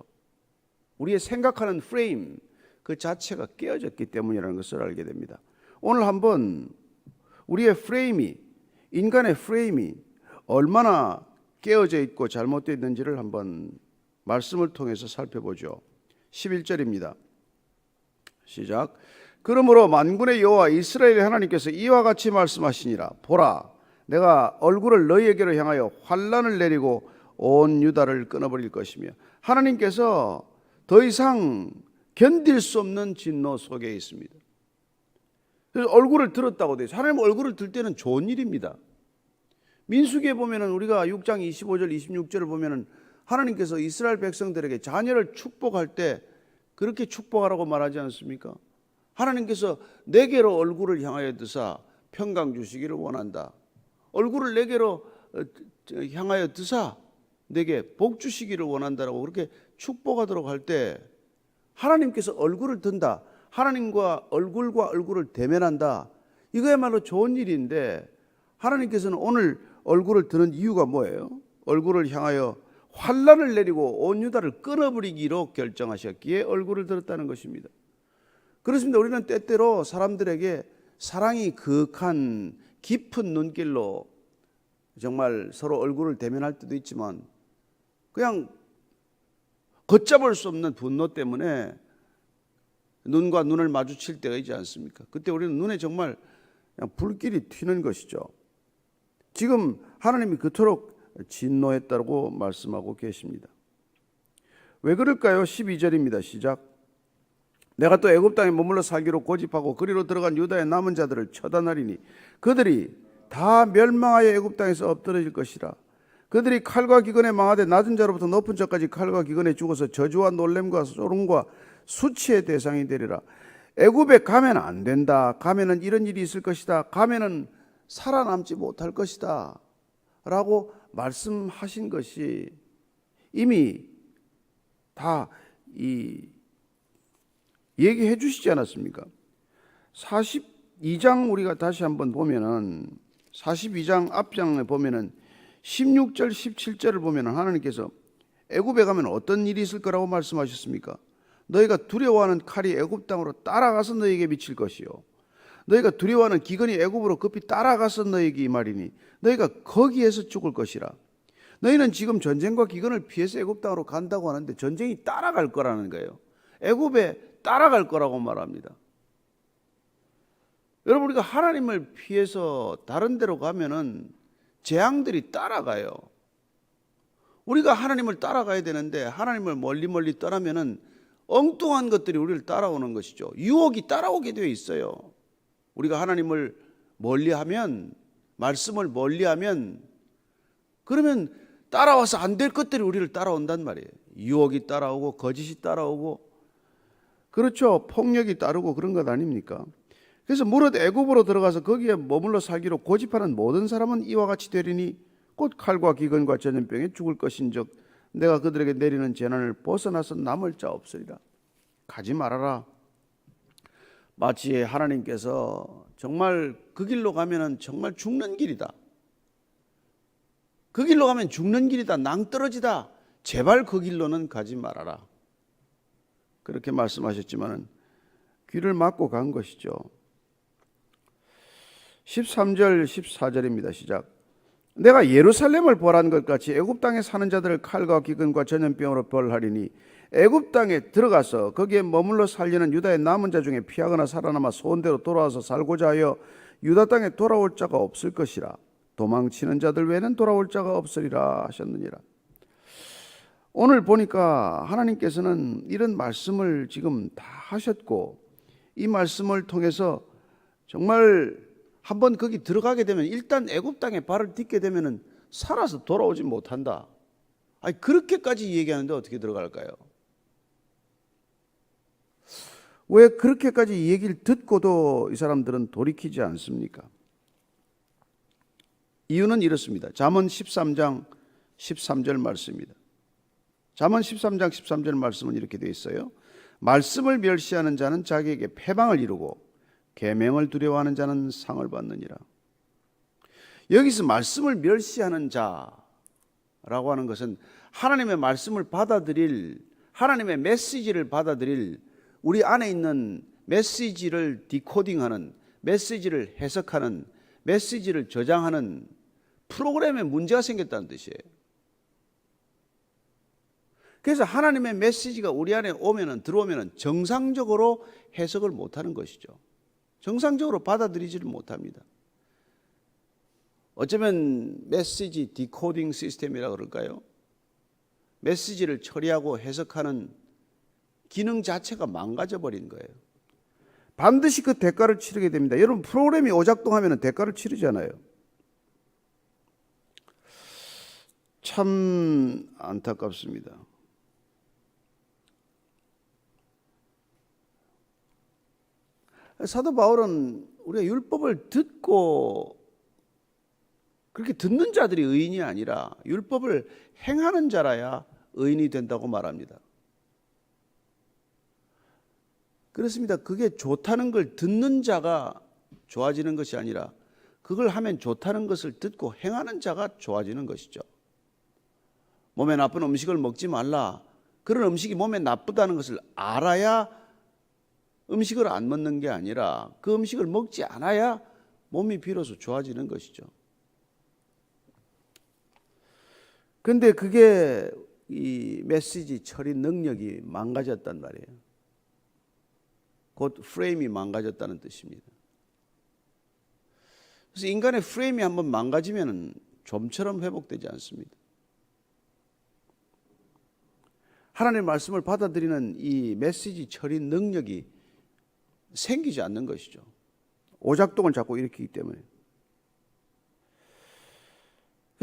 A: 우리의 생각하는 프레임 그 자체가 깨어졌기 때문이라는 것을 알게 됩니다. 오늘 한번 우리의 프레임이, 인간의 프레임이 얼마나 깨어져 있고 잘못되어 있는지를 한번 말씀을 통해서 살펴보죠. 11절입니다. 시작. 그러므로 만군의 여호와 이스라엘의 하나님께서 이와 같이 말씀하시니라. 보라, 내가 얼굴을 너희에게로 향하여 환난을 내리고 온 유다를 끊어버릴 것이며. 하나님께서 더 이상 견딜 수 없는 진노 속에 있습니다. 그래서 얼굴을 들었다고 돼요. 하나님 얼굴을 들 때는 좋은 일입니다. 민수기에 보면은 우리가 6장 25절 26절을 보면은 하나님께서 이스라엘 백성들에게 자녀를 축복할 때 그렇게 축복하라고 말하지 않습니까? 하나님께서 내게로 얼굴을 향하여 드사 평강 주시기를 원한다. 얼굴을 내게로 향하여 드사 내게 복 주시기를 원한다라고 그렇게 축복하도록 할 때 하나님께서 얼굴을 든다. 하나님과 얼굴을 대면한다. 이거야말로 좋은 일인데 하나님께서는 오늘 얼굴을 드는 이유가 뭐예요? 얼굴을 향하여 환난을 내리고 온 유다를 끊어버리기로 결정하셨기에 얼굴을 들었다는 것입니다. 그렇습니다. 우리는 때때로 사람들에게 사랑이 그윽한 깊은 눈길로 정말 서로 얼굴을 대면할 때도 있지만 그냥 걷잡을 수 없는 분노 때문에 눈과 눈을 마주칠 때가 있지 않습니까? 그때 우리는 눈에 정말 그냥 불길이 튀는 것이죠. 지금 하나님이 그토록 진노했다고 말씀하고 계십니다. 왜 그럴까요? 12절입니다. 시작. 내가 또 애굽 땅에 머물러 살기로 고집하고 그리로 들어간 유다의 남은 자들을 처단하리니 그들이 다 멸망하여 애굽 땅에서 엎드러질 것이라. 그들이 칼과 기근에 망하되 낮은 자로부터 높은 자까지 칼과 기근에 죽어서 저주와 놀램과 소름과 수치의 대상이 되리라. 애굽에 가면 안 된다. 가면은 이런 일이 있을 것이다. 가면은 살아남지 못할 것이다. 라고 말씀하신 것이 이미 다 얘기해 주시지 않았습니까? 42장 우리가 다시 한번 보면은 42장 앞장에 보면은 16절 17절을 보면은 하나님께서 애굽에 가면 어떤 일이 있을 거라고 말씀하셨습니까? 너희가 두려워하는 칼이 애굽 땅으로 따라가서 너희에게 미칠 것이요 너희가 두려워하는 기근이 애굽으로 급히 따라가서 너희에게 이 말이니 너희가 거기에서 죽을 것이라. 너희는 지금 전쟁과 기근을 피해서 애굽 땅으로 간다고 하는데 전쟁이 따라갈 거라는 거예요. 애굽에 따라갈 거라고 말합니다. 여러분 우리가 하나님을 피해서 다른 데로 가면은 재앙들이 따라가요. 우리가 하나님을 따라가야 되는데 하나님을 멀리 떠나면은 엉뚱한 것들이 우리를 따라오는 것이죠. 유혹이 따라오게 되어 있어요. 우리가 하나님을 멀리하면 말씀을 멀리하면 그러면 따라와서 안 될 것들이 우리를 따라온단 말이에요. 유혹이 따라오고 거짓이 따라오고 그렇죠. 폭력이 따르고 그런 것 아닙니까? 그래서 무릇 애굽으로 들어가서 거기에 머물러 살기로 고집하는 모든 사람은 이와 같이 되리니 곧 칼과 기근과 전염병에 죽을 것인즉 내가 그들에게 내리는 재난을 벗어나서 남을 자 없으리라. 가지 말아라. 마치 하나님께서 정말 그 길로 가면은 정말 죽는 길이다. 그 길로 가면 죽는 길이다. 낭떠러지다. 제발 그 길로는 가지 말아라. 그렇게 말씀하셨지만은 귀를 막고 간 것이죠. 13절 14절입니다. 시작. 내가 예루살렘을 벌한 것 같이 애굽 땅에 사는 자들을 칼과 기근과 전염병으로 벌하리니 애굽 땅에 들어가서 거기에 머물러 살리는 유다의 남은 자 중에 피하거나 살아남아 소원대로 돌아와서 살고자 하여 유다 땅에 돌아올 자가 없을 것이라. 도망치는 자들 외에는 돌아올 자가 없으리라 하셨느니라. 오늘 보니까 하나님께서는 이런 말씀을 지금 다 하셨고 이 말씀을 통해서 정말 한번 거기 들어가게 되면 일단 애굽 땅에 발을 딛게 되면은 살아서 돌아오지 못한다. 아니 그렇게까지 얘기하는데 어떻게 들어갈까요? 왜 그렇게까지 이 얘기를 듣고도 이 사람들은 돌이키지 않습니까? 이유는 이렇습니다. 잠언 13장 13절 말씀입니다. 잠언 13장 13절 말씀은 이렇게 되어 있어요. 말씀을 멸시하는 자는 자기에게 패방을 이루고 계명을 두려워하는 자는 상을 받느니라. 여기서 말씀을 멸시하는 자라고 하는 것은 하나님의 말씀을 받아들일, 하나님의 메시지를 받아들일, 우리 안에 있는 메시지를 디코딩하는, 메시지를 해석하는, 메시지를 저장하는 프로그램에 문제가 생겼다는 뜻이에요. 그래서 하나님의 메시지가 우리 안에 들어오면은 정상적으로 해석을 못하는 것이죠. 정상적으로 받아들이지를 못합니다. 어쩌면 메시지 디코딩 시스템이라고 그럴까요? 메시지를 처리하고 해석하는 기능 자체가 망가져 버린 거예요. 반드시 그 대가를 치르게 됩니다. 여러분, 프로그램이 오작동하면 대가를 치르잖아요. 참 안타깝습니다. 사도 바울은 우리가 율법을 듣고 그렇게 듣는 자들이 의인이 아니라 율법을 행하는 자라야 의인이 된다고 말합니다. 그렇습니다. 그게 좋다는 걸 듣는 자가 좋아지는 것이 아니라 그걸 하면 좋다는 것을 듣고 행하는 자가 좋아지는 것이죠. 몸에 나쁜 음식을 먹지 말라. 그런 음식이 몸에 나쁘다는 것을 알아야 음식을 안 먹는 게 아니라 그 음식을 먹지 않아야 몸이 비로소 좋아지는 것이죠. 그런데 그게 이 메시지 처리 능력이 망가졌단 말이에요. 곧 프레임이 망가졌다는 뜻입니다. 그래서 인간의 프레임이 한번 망가지면 좀처럼 회복되지 않습니다. 하나님의 말씀을 받아들이는 이 메시지 처리 능력이 생기지 않는 것이죠. 오작동을 자꾸 일으키기 때문에.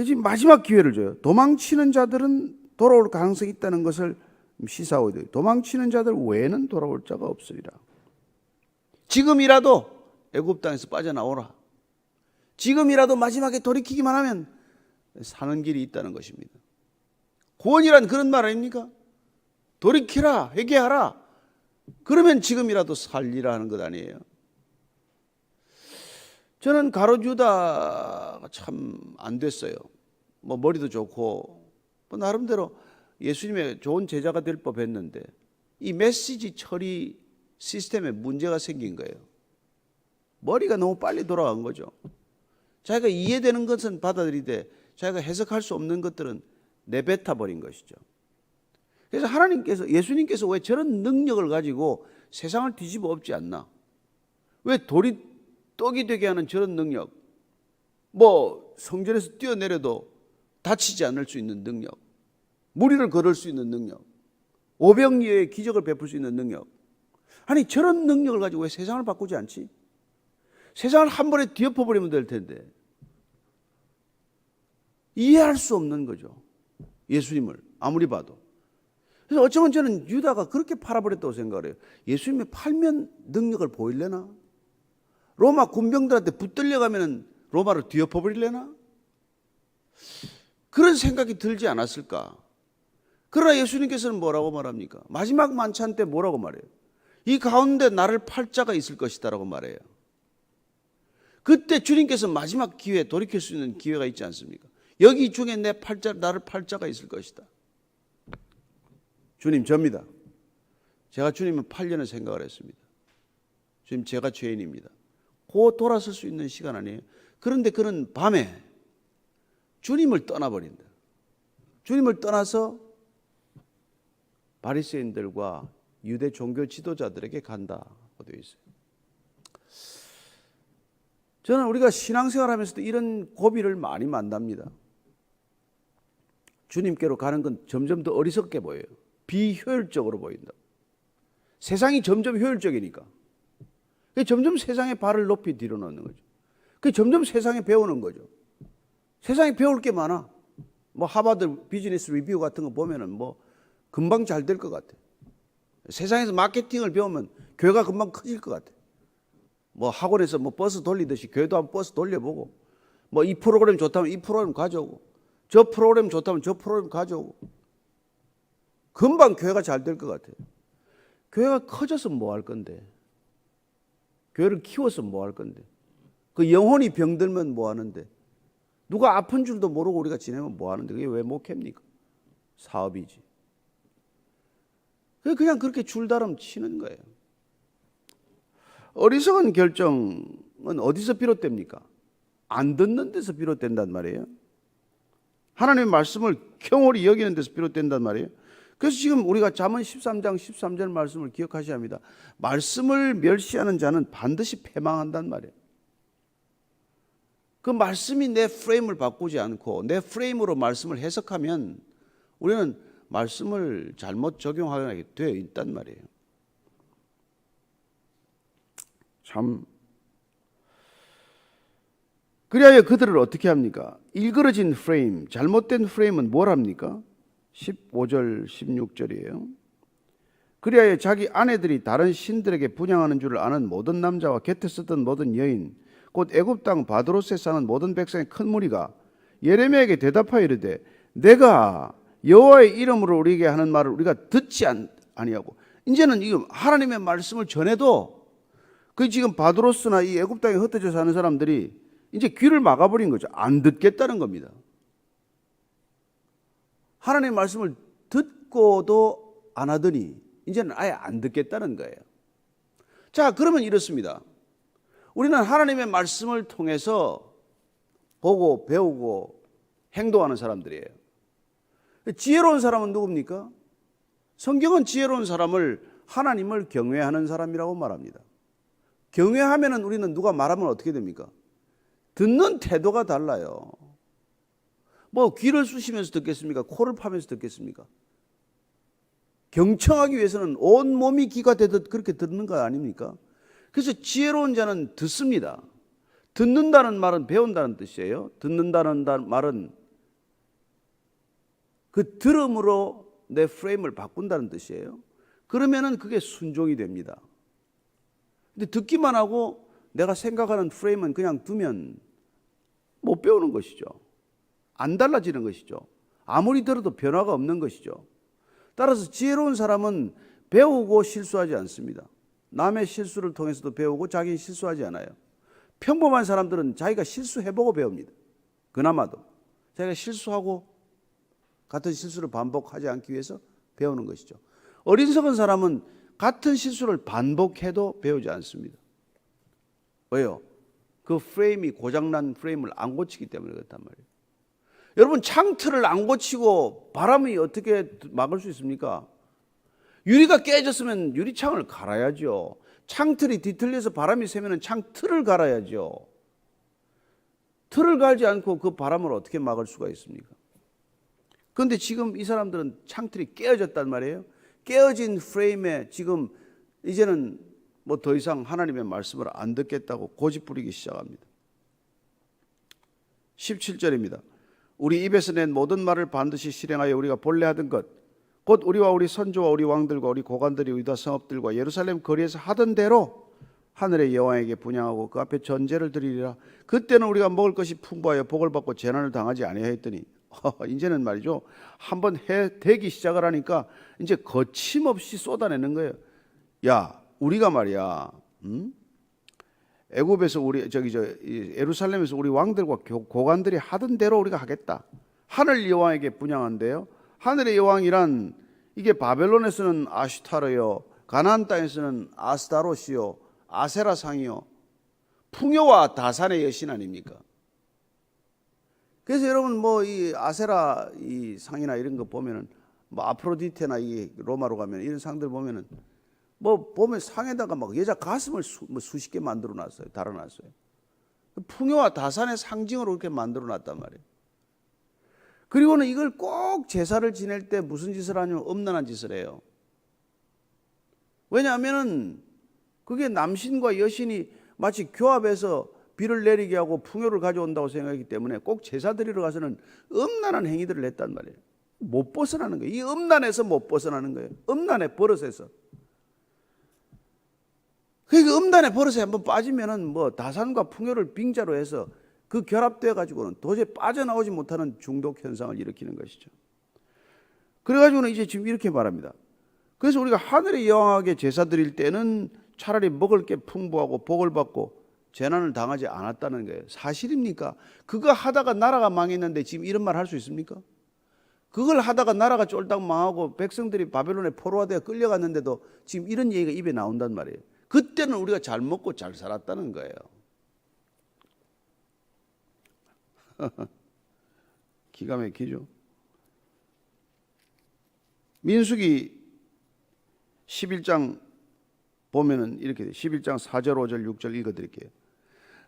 A: 지금 마지막 기회를 줘요. 도망치는 자들은 돌아올 가능성이 있다는 것을 시사하고 있어요. 도망치는 자들 외에는 돌아올 자가 없으리라. 지금이라도 애굽 땅에서 빠져나오라. 지금이라도 마지막에 돌이키기만 하면 사는 길이 있다는 것입니다. 구원이란 그런 말 아닙니까? 돌이키라, 회개하라. 그러면 지금이라도 살리라 하는 것 아니에요. 저는 가룟 유다가 참 안 됐어요. 뭐 머리도 좋고 뭐 나름대로 예수님의 좋은 제자가 될 법했는데 이 메시지 처리 시스템에 문제가 생긴 거예요. 머리가 너무 빨리 돌아간 거죠. 자기가 이해되는 것은 받아들이되 자기가 해석할 수 없는 것들은 내뱉어 버린 것이죠. 그래서 예수님께서 왜 저런 능력을 가지고 세상을 뒤집어 엎지 않나? 왜 돌이 떡이 되게 하는 저런 능력, 뭐 성전에서 뛰어내려도 다치지 않을 수 있는 능력, 무리를 걸을 수 있는 능력, 오병이어의 기적을 베풀 수 있는 능력. 아니 저런 능력을 가지고 왜 세상을 바꾸지 않지? 세상을 한 번에 뒤엎어버리면 될 텐데 이해할 수 없는 거죠. 예수님을 아무리 봐도. 그래서 어쩌면 저는 유다가 그렇게 팔아버렸다고 생각을 해요. 예수님이 팔면 능력을 보이려나? 로마 군병들한테 붙들려가면 로마를 뒤엎어버리려나? 그런 생각이 들지 않았을까? 그러나 예수님께서는 뭐라고 말합니까? 마지막 만찬 때 뭐라고 말해요? 이 가운데 나를 팔 자가 있을 것이다 라고 말해요. 그때 주님께서 마지막 기회, 돌이킬 수 있는 기회가 있지 않습니까? 여기 중에 나를 팔 자가 있을 것이다. 주님 접니다. 제가 주님을 팔려는 생각을 했습니다. 주님 제가 죄인입니다. 곧 돌아설 수 있는 시간 아니에요. 그런데 그는 밤에 주님을 떠나버린다. 주님을 떠나서 바리새인들과 유대 종교 지도자들에게 간다고 되어 있어요. 저는 우리가 신앙생활하면서도 이런 고비를 많이 만납니다. 주님께로 가는 건 점점 더 어리석게 보여요. 비효율적으로 보인다. 세상이 점점 효율적이니까. 점점 세상의 발을 높이 뒤로 놓는 거죠. 점점 세상에 배우는 거죠. 세상에 배울 게 많아. 뭐 하버드 비즈니스 리뷰 같은 거 보면은 뭐 금방 잘 될 것 같아. 세상에서 마케팅을 배우면 교회가 금방 커질 것 같아. 뭐 학원에서 뭐 버스 돌리듯이 교회도 한번 버스 돌려보고, 뭐 이 프로그램 좋다면 이 프로그램 가져오고, 저 프로그램 좋다면 저 프로그램 가져오고, 금방 교회가 잘 될 것 같아요. 교회가 커져서 뭐 할 건데? 교회를 키워서 뭐 할 건데? 그 영혼이 병들면 뭐 하는데? 누가 아픈 줄도 모르고 우리가 지내면 뭐 하는데? 그게 왜 목회입니까? 사업이지. 그냥 그렇게 줄다름 치는 거예요. 어리석은 결정은 어디서 비롯됩니까? 안 듣는 데서 비롯된단 말이에요. 하나님의 말씀을 경홀히 여기는 데서 비롯된단 말이에요. 그래서 지금 우리가 잠언 13장 13절 말씀을 기억하셔야 합니다. 말씀을 멸시하는 자는 반드시 패망한단 말이에요. 그 말씀이 내 프레임을 바꾸지 않고 내 프레임으로 말씀을 해석하면 우리는 말씀을 잘못 적용하게 되어 있단 말이에요. 참. 그리하여 그들을 어떻게 합니까? 일그러진 프레임, 잘못된 프레임은 뭘 합니까? 15절 16절이에요. 그리하여 자기 아내들이 다른 신들에게 분향하는 줄을 아는 모든 남자와 곁에 쓰던 모든 여인 곧 애굽 땅 바드로스에 사는 모든 백성의 큰 무리가 예레미야에게 대답하여 이르되 내가 여호와의 이름으로 우리에게 하는 말을 우리가 듣지 아니하고, 이제는 이거 하나님의 말씀을 전해도 그 지금 바드로스나 이 애굽 땅에 흩어져 사는 사람들이 이제 귀를 막아버린 거죠. 안 듣겠다는 겁니다. 하나님의 말씀을 듣고도 안 하더니 이제는 아예 안 듣겠다는 거예요. 자, 그러면 이렇습니다. 우리는 하나님의 말씀을 통해서 보고 배우고 행동하는 사람들이에요. 지혜로운 사람은 누굽니까? 성경은 지혜로운 사람을 하나님을 경외하는 사람이라고 말합니다. 경외하면은 우리는 누가 말하면 어떻게 됩니까? 듣는 태도가 달라요. 뭐 귀를 쑤시면서 듣겠습니까? 코를 파면서 듣겠습니까? 경청하기 위해서는 온 몸이 귀가 되듯 그렇게 듣는 거 아닙니까? 그래서 지혜로운 자는 듣습니다. 듣는다는 말은 배운다는 뜻이에요. 듣는다는 말은 그 들음으로 내 프레임을 바꾼다는 뜻이에요. 그러면은 그게 순종이 됩니다. 근데 듣기만 하고 내가 생각하는 프레임은 그냥 두면 못 배우는 것이죠. 안 달라지는 것이죠. 아무리 들어도 변화가 없는 것이죠. 따라서 지혜로운 사람은 배우고 실수하지 않습니다. 남의 실수를 통해서도 배우고 자기는 실수하지 않아요. 평범한 사람들은 자기가 실수해보고 배웁니다. 그나마도 자기가 실수하고 같은 실수를 반복하지 않기 위해서 배우는 것이죠. 어리석은 사람은 같은 실수를 반복해도 배우지 않습니다. 왜요? 그 프레임이 고장난 프레임을 안 고치기 때문에 그렇단 말이에요. 여러분, 창틀을 안 고치고 바람이 어떻게 막을 수 있습니까? 유리가 깨졌으면 유리창을 갈아야죠. 창틀이 뒤틀려서 바람이 새면 창틀을 갈아야죠. 틀을 갈지 않고 그 바람을 어떻게 막을 수가 있습니까? 그런데 지금 이 사람들은 창틀이 깨어졌단 말이에요. 깨어진 프레임에 지금 이제는 뭐 더 이상 하나님의 말씀을 안 듣겠다고 고집부리기 시작합니다. 17절입니다. 우리 입에서 낸 모든 말을 반드시 실행하여 우리가 본래 하던 것 곧 우리와 우리 선조와 우리 왕들과 우리 고관들이 유다 성읍들과 예루살렘 거리에서 하던 대로 하늘의 여호와에게 분향하고 그 앞에 전제를 드리리라. 그때는 우리가 먹을 것이 풍부하여 복을 받고 재난을 당하지 아니하였더니 이제는 말이죠. 한번 되기 시작을 하니까 이제 거침없이 쏟아내는 거예요. 야, 우리가 말이야, 애굽에서 우리 예루살렘에서 우리 왕들과 고관들이 하던 대로 우리가 하겠다. 하늘 여왕에게 분향한대요. 하늘의 여왕이란 이게 바벨론에서는 아슈타르요, 가나안 땅에서는 아스타롯이요, 아세라상이요, 풍요와 다산의 여신 아닙니까? 그래서 여러분 뭐 이 아세라 이 상이나 이런 거 보면은 뭐 아프로디테나 이 로마로 가면 이런 상들 보면은 뭐 보면 상에다가 막 여자 가슴을 수십 개 만들어 놨어요. 달아놨어요. 풍요와 다산의 상징으로 이렇게 만들어 놨단 말이에요. 그리고는 이걸 꼭 제사를 지낼 때 무슨 짓을 하냐면 엄란한 짓을 해요. 왜냐하면은 그게 남신과 여신이 마치 교합해서 비를 내리게 하고 풍요를 가져온다고 생각하기 때문에 꼭 제사 드리러 가서는 엄란한 행위들을 했단 말이에요. 못 벗어나는 거예요. 이 엄란에서 못 벗어나는 거예요. 엄란의 버릇에서. 그러니까 음란의 버릇에 한번 빠지면은 뭐 다산과 풍요를 빙자로 해서 그 결합돼 가지고는 도저히 빠져나오지 못하는 중독 현상을 일으키는 것이죠. 그래가지고는 이제 지금 이렇게 말합니다. 그래서 우리가 하늘의 여왕에게 제사 드릴 때는 차라리 먹을 게 풍부하고 복을 받고 재난을 당하지 않았다는 거예요. 사실입니까? 그거 하다가 나라가 망했는데 지금 이런 말 할 수 있습니까? 그걸 하다가 나라가 쫄딱 망하고 백성들이 바벨론에 포로화되어 끌려갔는데도 지금 이런 얘기가 입에 나온단 말이에요. 그때는 우리가 잘 먹고 잘 살았다는 거예요. 기가 막히죠. 민수기 11장 보면은 이렇게 돼. 11장 4절 5절 6절 읽어드릴게요.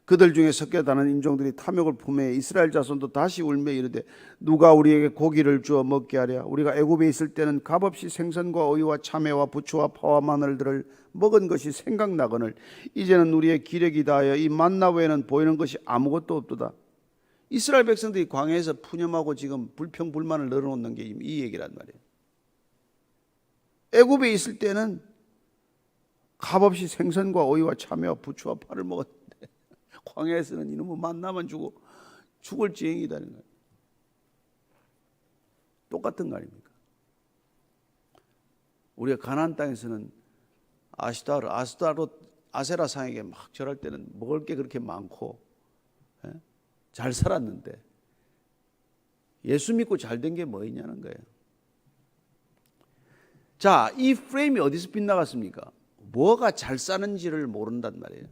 A: 그들 중에 섞여 다는 인종들이 탐욕을 품에 이스라엘 자손도 다시 울며 이르되 누가 우리에게 고기를 주어 먹게 하랴. 우리가 애굽에 있을 때는 값없이 생선과 어이와 참외와 부추와 파와 마늘들을 먹은 것이 생각나거늘 이제는 우리의 기력이 다하여 이 만나 외에는 보이는 것이 아무것도 없도다. 이스라엘 백성들이 광야에서 푸념하고 지금 불평불만을 늘어놓는 게 이 얘기란 말이에요. 애굽에 있을 때는 값없이 생선과 어이와 참외와 부추와 파를 먹었는데 광야에서는 이놈의 만나만 주고 죽을 지경이다는 거예요. 똑같은 거 아닙니까? 우리가 가나안 땅에서는 아세라 상에게 막 절할 때는 먹을 게 그렇게 많고 잘 살았는데 예수 믿고 잘 된 게 뭐 있냐는 거예요. 자, 이 프레임이 어디서 빗나갔습니까? 뭐가 잘 사는지를 모른단 말이에요.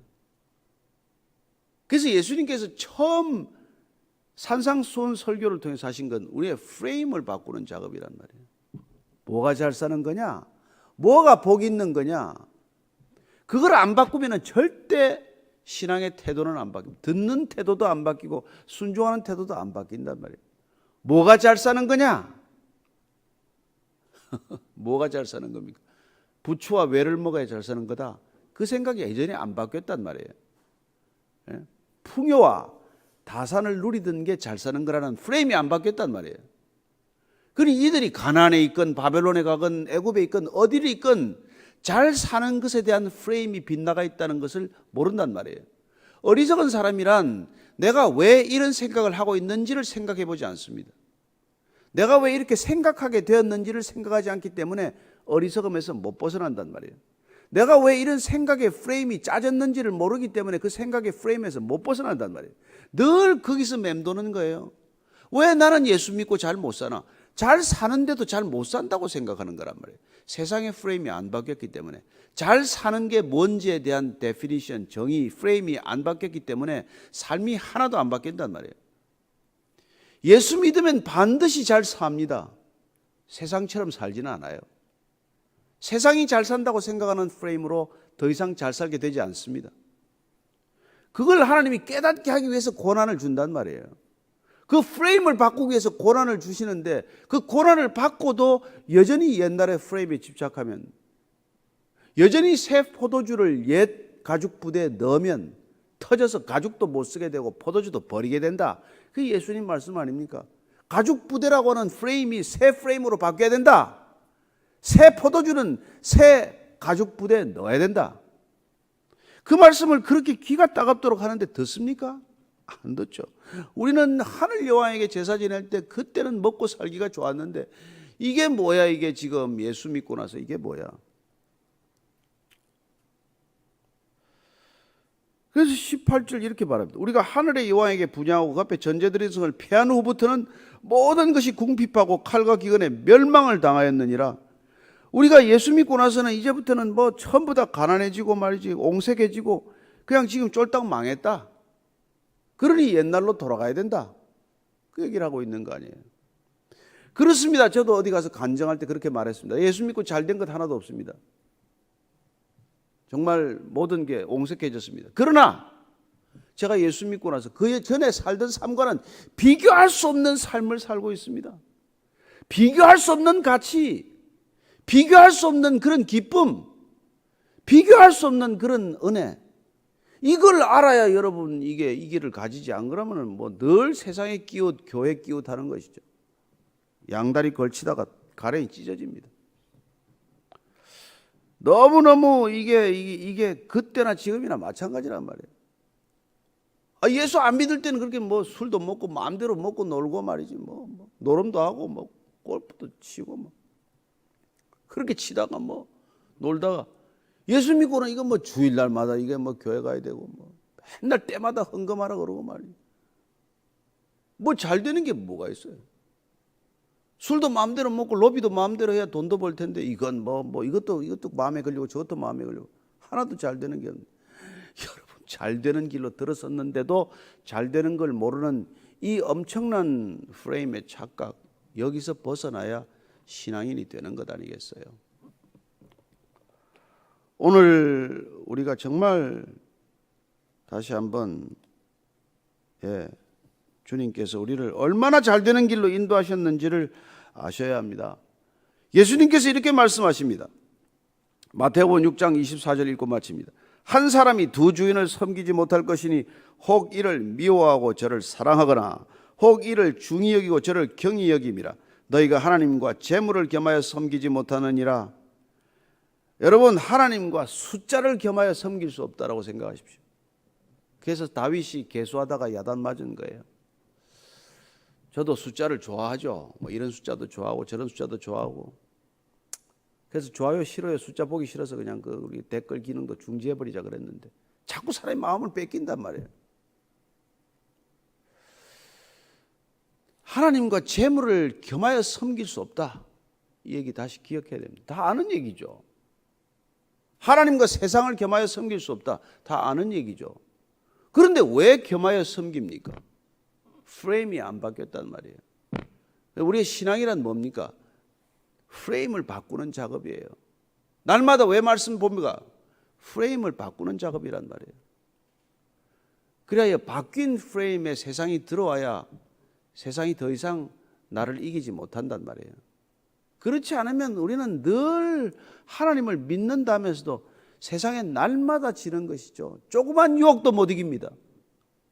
A: 그래서 예수님께서 처음 산상수훈 설교를 통해서 하신 건 우리의 프레임을 바꾸는 작업이란 말이에요. 뭐가 잘 사는 거냐? 뭐가 복 있는 거냐? 그걸 안 바꾸면 절대 신앙의 태도는 안 바뀌고 듣는 태도도 안 바뀌고 순종하는 태도도 안 바뀐단 말이에요. 뭐가 잘 사는 거냐? 뭐가 잘 사는 겁니까? 부추와 외를 먹어야 잘 사는 거다. 그 생각이 예전에 안 바뀌었단 말이에요. 풍요와 다산을 누리던 게 잘 사는 거라는 프레임이 안 바뀌었단 말이에요. 그러니 이들이 가나안에 있건 바벨론에 가건 애굽에 있건 어디를 있건 잘 사는 것에 대한 프레임이 빗나가 있다는 것을 모른단 말이에요. 어리석은 사람이란 내가 왜 이런 생각을 하고 있는지를 생각해 보지 않습니다. 내가 왜 이렇게 생각하게 되었는지를 생각하지 않기 때문에 어리석음에서 못 벗어난단 말이에요. 내가 왜 이런 생각의 프레임이 짜졌는지를 모르기 때문에 그 생각의 프레임에서 못 벗어난단 말이에요. 늘 거기서 맴도는 거예요. 왜 나는 예수 믿고 잘 못 사나? 잘 사는데도 잘 못 산다고 생각하는 거란 말이에요. 세상의 프레임이 안 바뀌었기 때문에 잘 사는 게 뭔지에 대한 데피니션, 정의, 프레임이 안 바뀌었기 때문에 삶이 하나도 안 바뀐단 말이에요. 예수 믿으면 반드시 잘 삽니다. 세상처럼 살지는 않아요. 세상이 잘 산다고 생각하는 프레임으로 더 이상 잘 살게 되지 않습니다. 그걸 하나님이 깨닫게 하기 위해서 고난을 준단 말이에요. 그 프레임을 바꾸기 위해서 고난을 주시는데 그 고난을 받고도 여전히 옛날의 프레임에 집착하면, 여전히 새 포도주를 옛 가죽 부대에 넣으면 터져서 가죽도 못 쓰게 되고 포도주도 버리게 된다. 그게 예수님 말씀 아닙니까? 가죽 부대라고 하는 프레임이 새 프레임으로 바뀌어야 된다. 새 포도주는 새 가죽 부대에 넣어야 된다. 그 말씀을 그렇게 귀가 따갑도록 하는데 듣습니까? 안 듣죠. 우리는 하늘 여왕에게 제사 지낼 때 그때는 먹고 살기가 좋았는데 이게 뭐야, 이게 지금 예수 믿고 나서 이게 뭐야. 그래서 18절 이렇게 말합니다. 우리가 하늘의 여왕에게 분양하고 그 앞에 전제드린 성을 패한 후부터는 모든 것이 궁핍하고 칼과 기근에 멸망을 당하였느니라. 우리가 예수 믿고 나서는 이제부터는 뭐 전부 다 가난해지고 말이지, 옹색해지고 그냥 지금 쫄딱 망했다. 그러니 옛날로 돌아가야 된다. 그 얘기를 하고 있는 거 아니에요. 그렇습니다. 저도 어디 가서 간증할 때 그렇게 말했습니다. 예수 믿고 잘된 것 하나도 없습니다. 정말 모든 게 옹색해졌습니다. 그러나 제가 예수 믿고 나서 그 전에 살던 삶과는 비교할 수 없는 삶을 살고 있습니다. 비교할 수 없는 가치, 비교할 수 없는 그런 기쁨, 비교할 수 없는 그런 은혜, 이걸 알아야 여러분 이게 이 길을 가지지. 안 그러면 뭐 늘 세상에 끼웃, 교회 끼웃 하는 것이죠. 양다리 걸치다가 가랭이 찢어집니다. 너무너무 이게 그때나 지금이나 마찬가지란 말이에요. 예수 안 믿을 때는 그렇게 뭐 술도 먹고 마음대로 먹고 놀고 말이지, 뭐 노름도 하고 뭐 골프도 치고 뭐 그렇게 치다가 뭐 놀다가, 예수 믿고는 이거 뭐 주일날마다 이게 뭐 교회 가야 되고 뭐 맨날 때마다 헌금하라 그러고 말이야. 뭐 잘 되는 게 뭐가 있어요? 술도 마음대로 먹고 로비도 마음대로 해야 돈도 벌 텐데, 이건 뭐 이것도 마음에 걸리고 저것도 마음에 걸리고 하나도 잘 되는 게 없네. 여러분, 잘 되는 길로 들어섰는데도 잘 되는 걸 모르는 이 엄청난 프레임의 착각, 여기서 벗어나야 신앙인이 되는 것 아니겠어요? 오늘 우리가 정말 다시 한번 주님께서 우리를 얼마나 잘 되는 길로 인도하셨는지를 아셔야 합니다. 예수님께서 이렇게 말씀하십니다. 마태복음 6장 24절 읽고 마칩니다. 한 사람이 두 주인을 섬기지 못할 것이니 혹 이를 미워하고 저를 사랑하거나 혹 이를 중히 여기고 저를 경히 여김이라. 너희가 하나님과 재물을 겸하여 섬기지 못하느니라. 여러분, 하나님과 숫자를 겸하여 섬길 수 없다라고 생각하십시오. 그래서 다윗이 계수하다가 야단 맞은 거예요. 저도 숫자를 좋아하죠. 뭐 이런 숫자도 좋아하고 저런 숫자도 좋아하고. 그래서 좋아요 싫어요 숫자 보기 싫어서 그냥 우리 댓글 기능도 중지해버리자 그랬는데 자꾸 사람의 마음을 뺏긴단 말이에요. 하나님과 재물을 겸하여 섬길 수 없다, 이 얘기 다시 기억해야 됩니다. 다 아는 얘기죠. 하나님과 세상을 겸하여 섬길 수 없다, 다 아는 얘기죠. 그런데 왜 겸하여 섬깁니까? 프레임이 안 바뀌었단 말이에요. 우리의 신앙이란 뭡니까? 프레임을 바꾸는 작업이에요. 날마다 왜 말씀 봅니까? 프레임을 바꾸는 작업이란 말이에요. 그래야 바뀐 프레임에 세상이 들어와야 세상이 더 이상 나를 이기지 못한단 말이에요. 그렇지 않으면 우리는 늘 하나님을 믿는다면서도 세상에 날마다 지는 것이죠. 조그만 유혹도 못 이깁니다.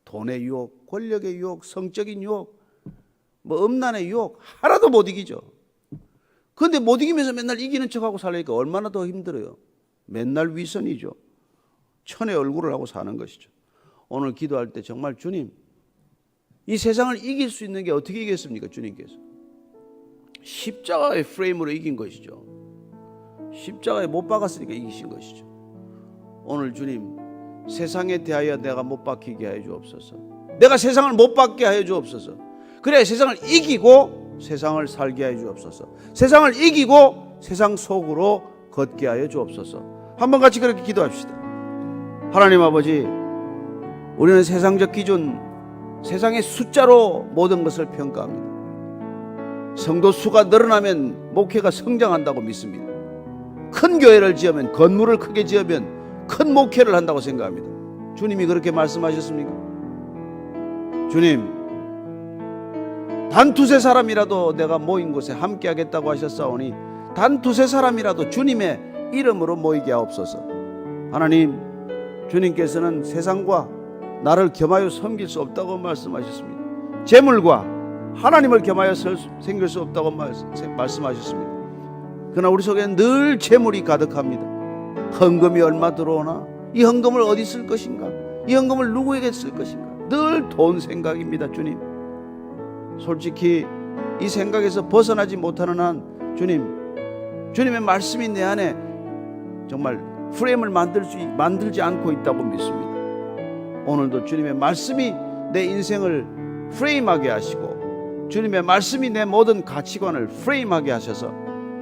A: 돈의 유혹, 권력의 유혹, 성적인 유혹, 뭐 음란의 유혹 하나도 못 이기죠. 그런데 못 이기면서 맨날 이기는 척하고 살려니까 얼마나 더 힘들어요. 맨날 위선이죠. 천의 얼굴을 하고 사는 것이죠. 오늘 기도할 때 정말 주님, 이 세상을 이길 수 있는 게 어떻게 이겼습니까? 주님께서 십자가의 프레임으로 이긴 것이죠. 십자가에 못 박았으니까 이기신 것이죠. 오늘 주님, 세상에 대하여 내가 못 박히게 하여 주옵소서. 내가 세상을 못 받게 하여 주옵소서. 그래 세상을 이기고 세상을 살게 하여 주옵소서. 세상을 이기고 세상 속으로 걷게 하여 주옵소서. 한번 같이 그렇게 기도합시다. 하나님 아버지, 우리는 세상적 기준, 세상의 숫자로 모든 것을 평가합니다. 성도 수가 늘어나면 목회가 성장한다고 믿습니다. 큰 교회를 지으면, 건물을 크게 지으면 큰 목회를 한다고 생각합니다. 주님이 그렇게 말씀하셨습니까? 주님, 단 두세 사람이라도 내가 모인 곳에 함께 하겠다고 하셨사오니 단 두세 사람이라도 주님의 이름으로 모이게 하옵소서. 하나님, 주님께서는 세상과 나를 겸하여 섬길 수 없다고 말씀하셨습니다. 재물과 하나님을 겸하여 섬길 수 없다고 말씀하셨습니다. 그러나 우리 속에는 늘 재물이 가득합니다. 헌금이 얼마 들어오나? 이 헌금을 어디 쓸 것인가? 이 헌금을 누구에게 쓸 것인가? 늘 돈 생각입니다. 주님, 솔직히 이 생각에서 벗어나지 못하는 한 주님의 말씀이 내 안에 정말 프레임을 만들지 않고 있다고 믿습니다. 오늘도 주님의 말씀이 내 인생을 프레임하게 하시고 주님의 말씀이 내 모든 가치관을 프레임하게 하셔서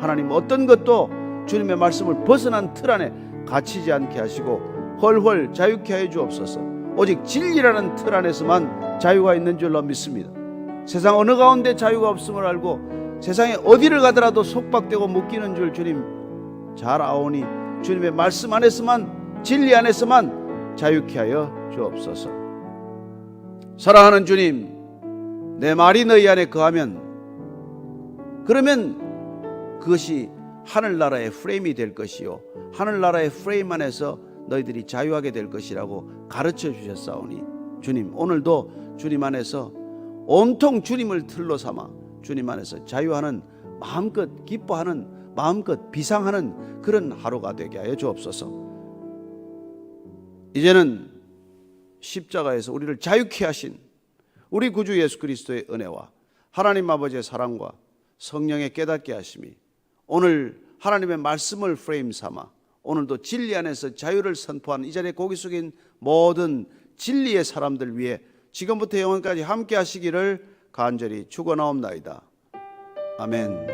A: 하나님 어떤 것도 주님의 말씀을 벗어난 틀 안에 갇히지 않게 하시고 헐헐 자유케 하여 주옵소서. 오직 진리라는 틀 안에서만 자유가 있는 줄로 믿습니다. 세상 어느 가운데 자유가 없음을 알고 세상에 어디를 가더라도 속박되고 묶이는 줄 주님 잘 아오니 주님의 말씀 안에서만, 진리 안에서만 자유케 하여 주옵소서. 사랑하는 주님, 내 말이 너희 안에 거하면 그러면 그것이 하늘나라의 프레임이 될 것이요 하늘나라의 프레임 안에서 너희들이 자유하게 될 것이라고 가르쳐 주셨사오니 주님, 오늘도 주님 안에서 온통 주님을 틀로 삼아 주님 안에서 자유하는, 마음껏 기뻐하는 마음껏 비상하는 그런 하루가 되게 하여 주옵소서. 이제는 십자가에서 우리를 자유케 하신 우리 구주 예수 그리스도의 은혜와 하나님 아버지의 사랑과 성령의 깨닫게 하심이 오늘 하나님의 말씀을 프레임 삼아 오늘도 진리 안에서 자유를 선포하는 이 자리에 고개 숙인 모든 진리의 사람들 위해 지금부터 영원까지 함께 하시기를 간절히 축원하옵나이다. 아멘.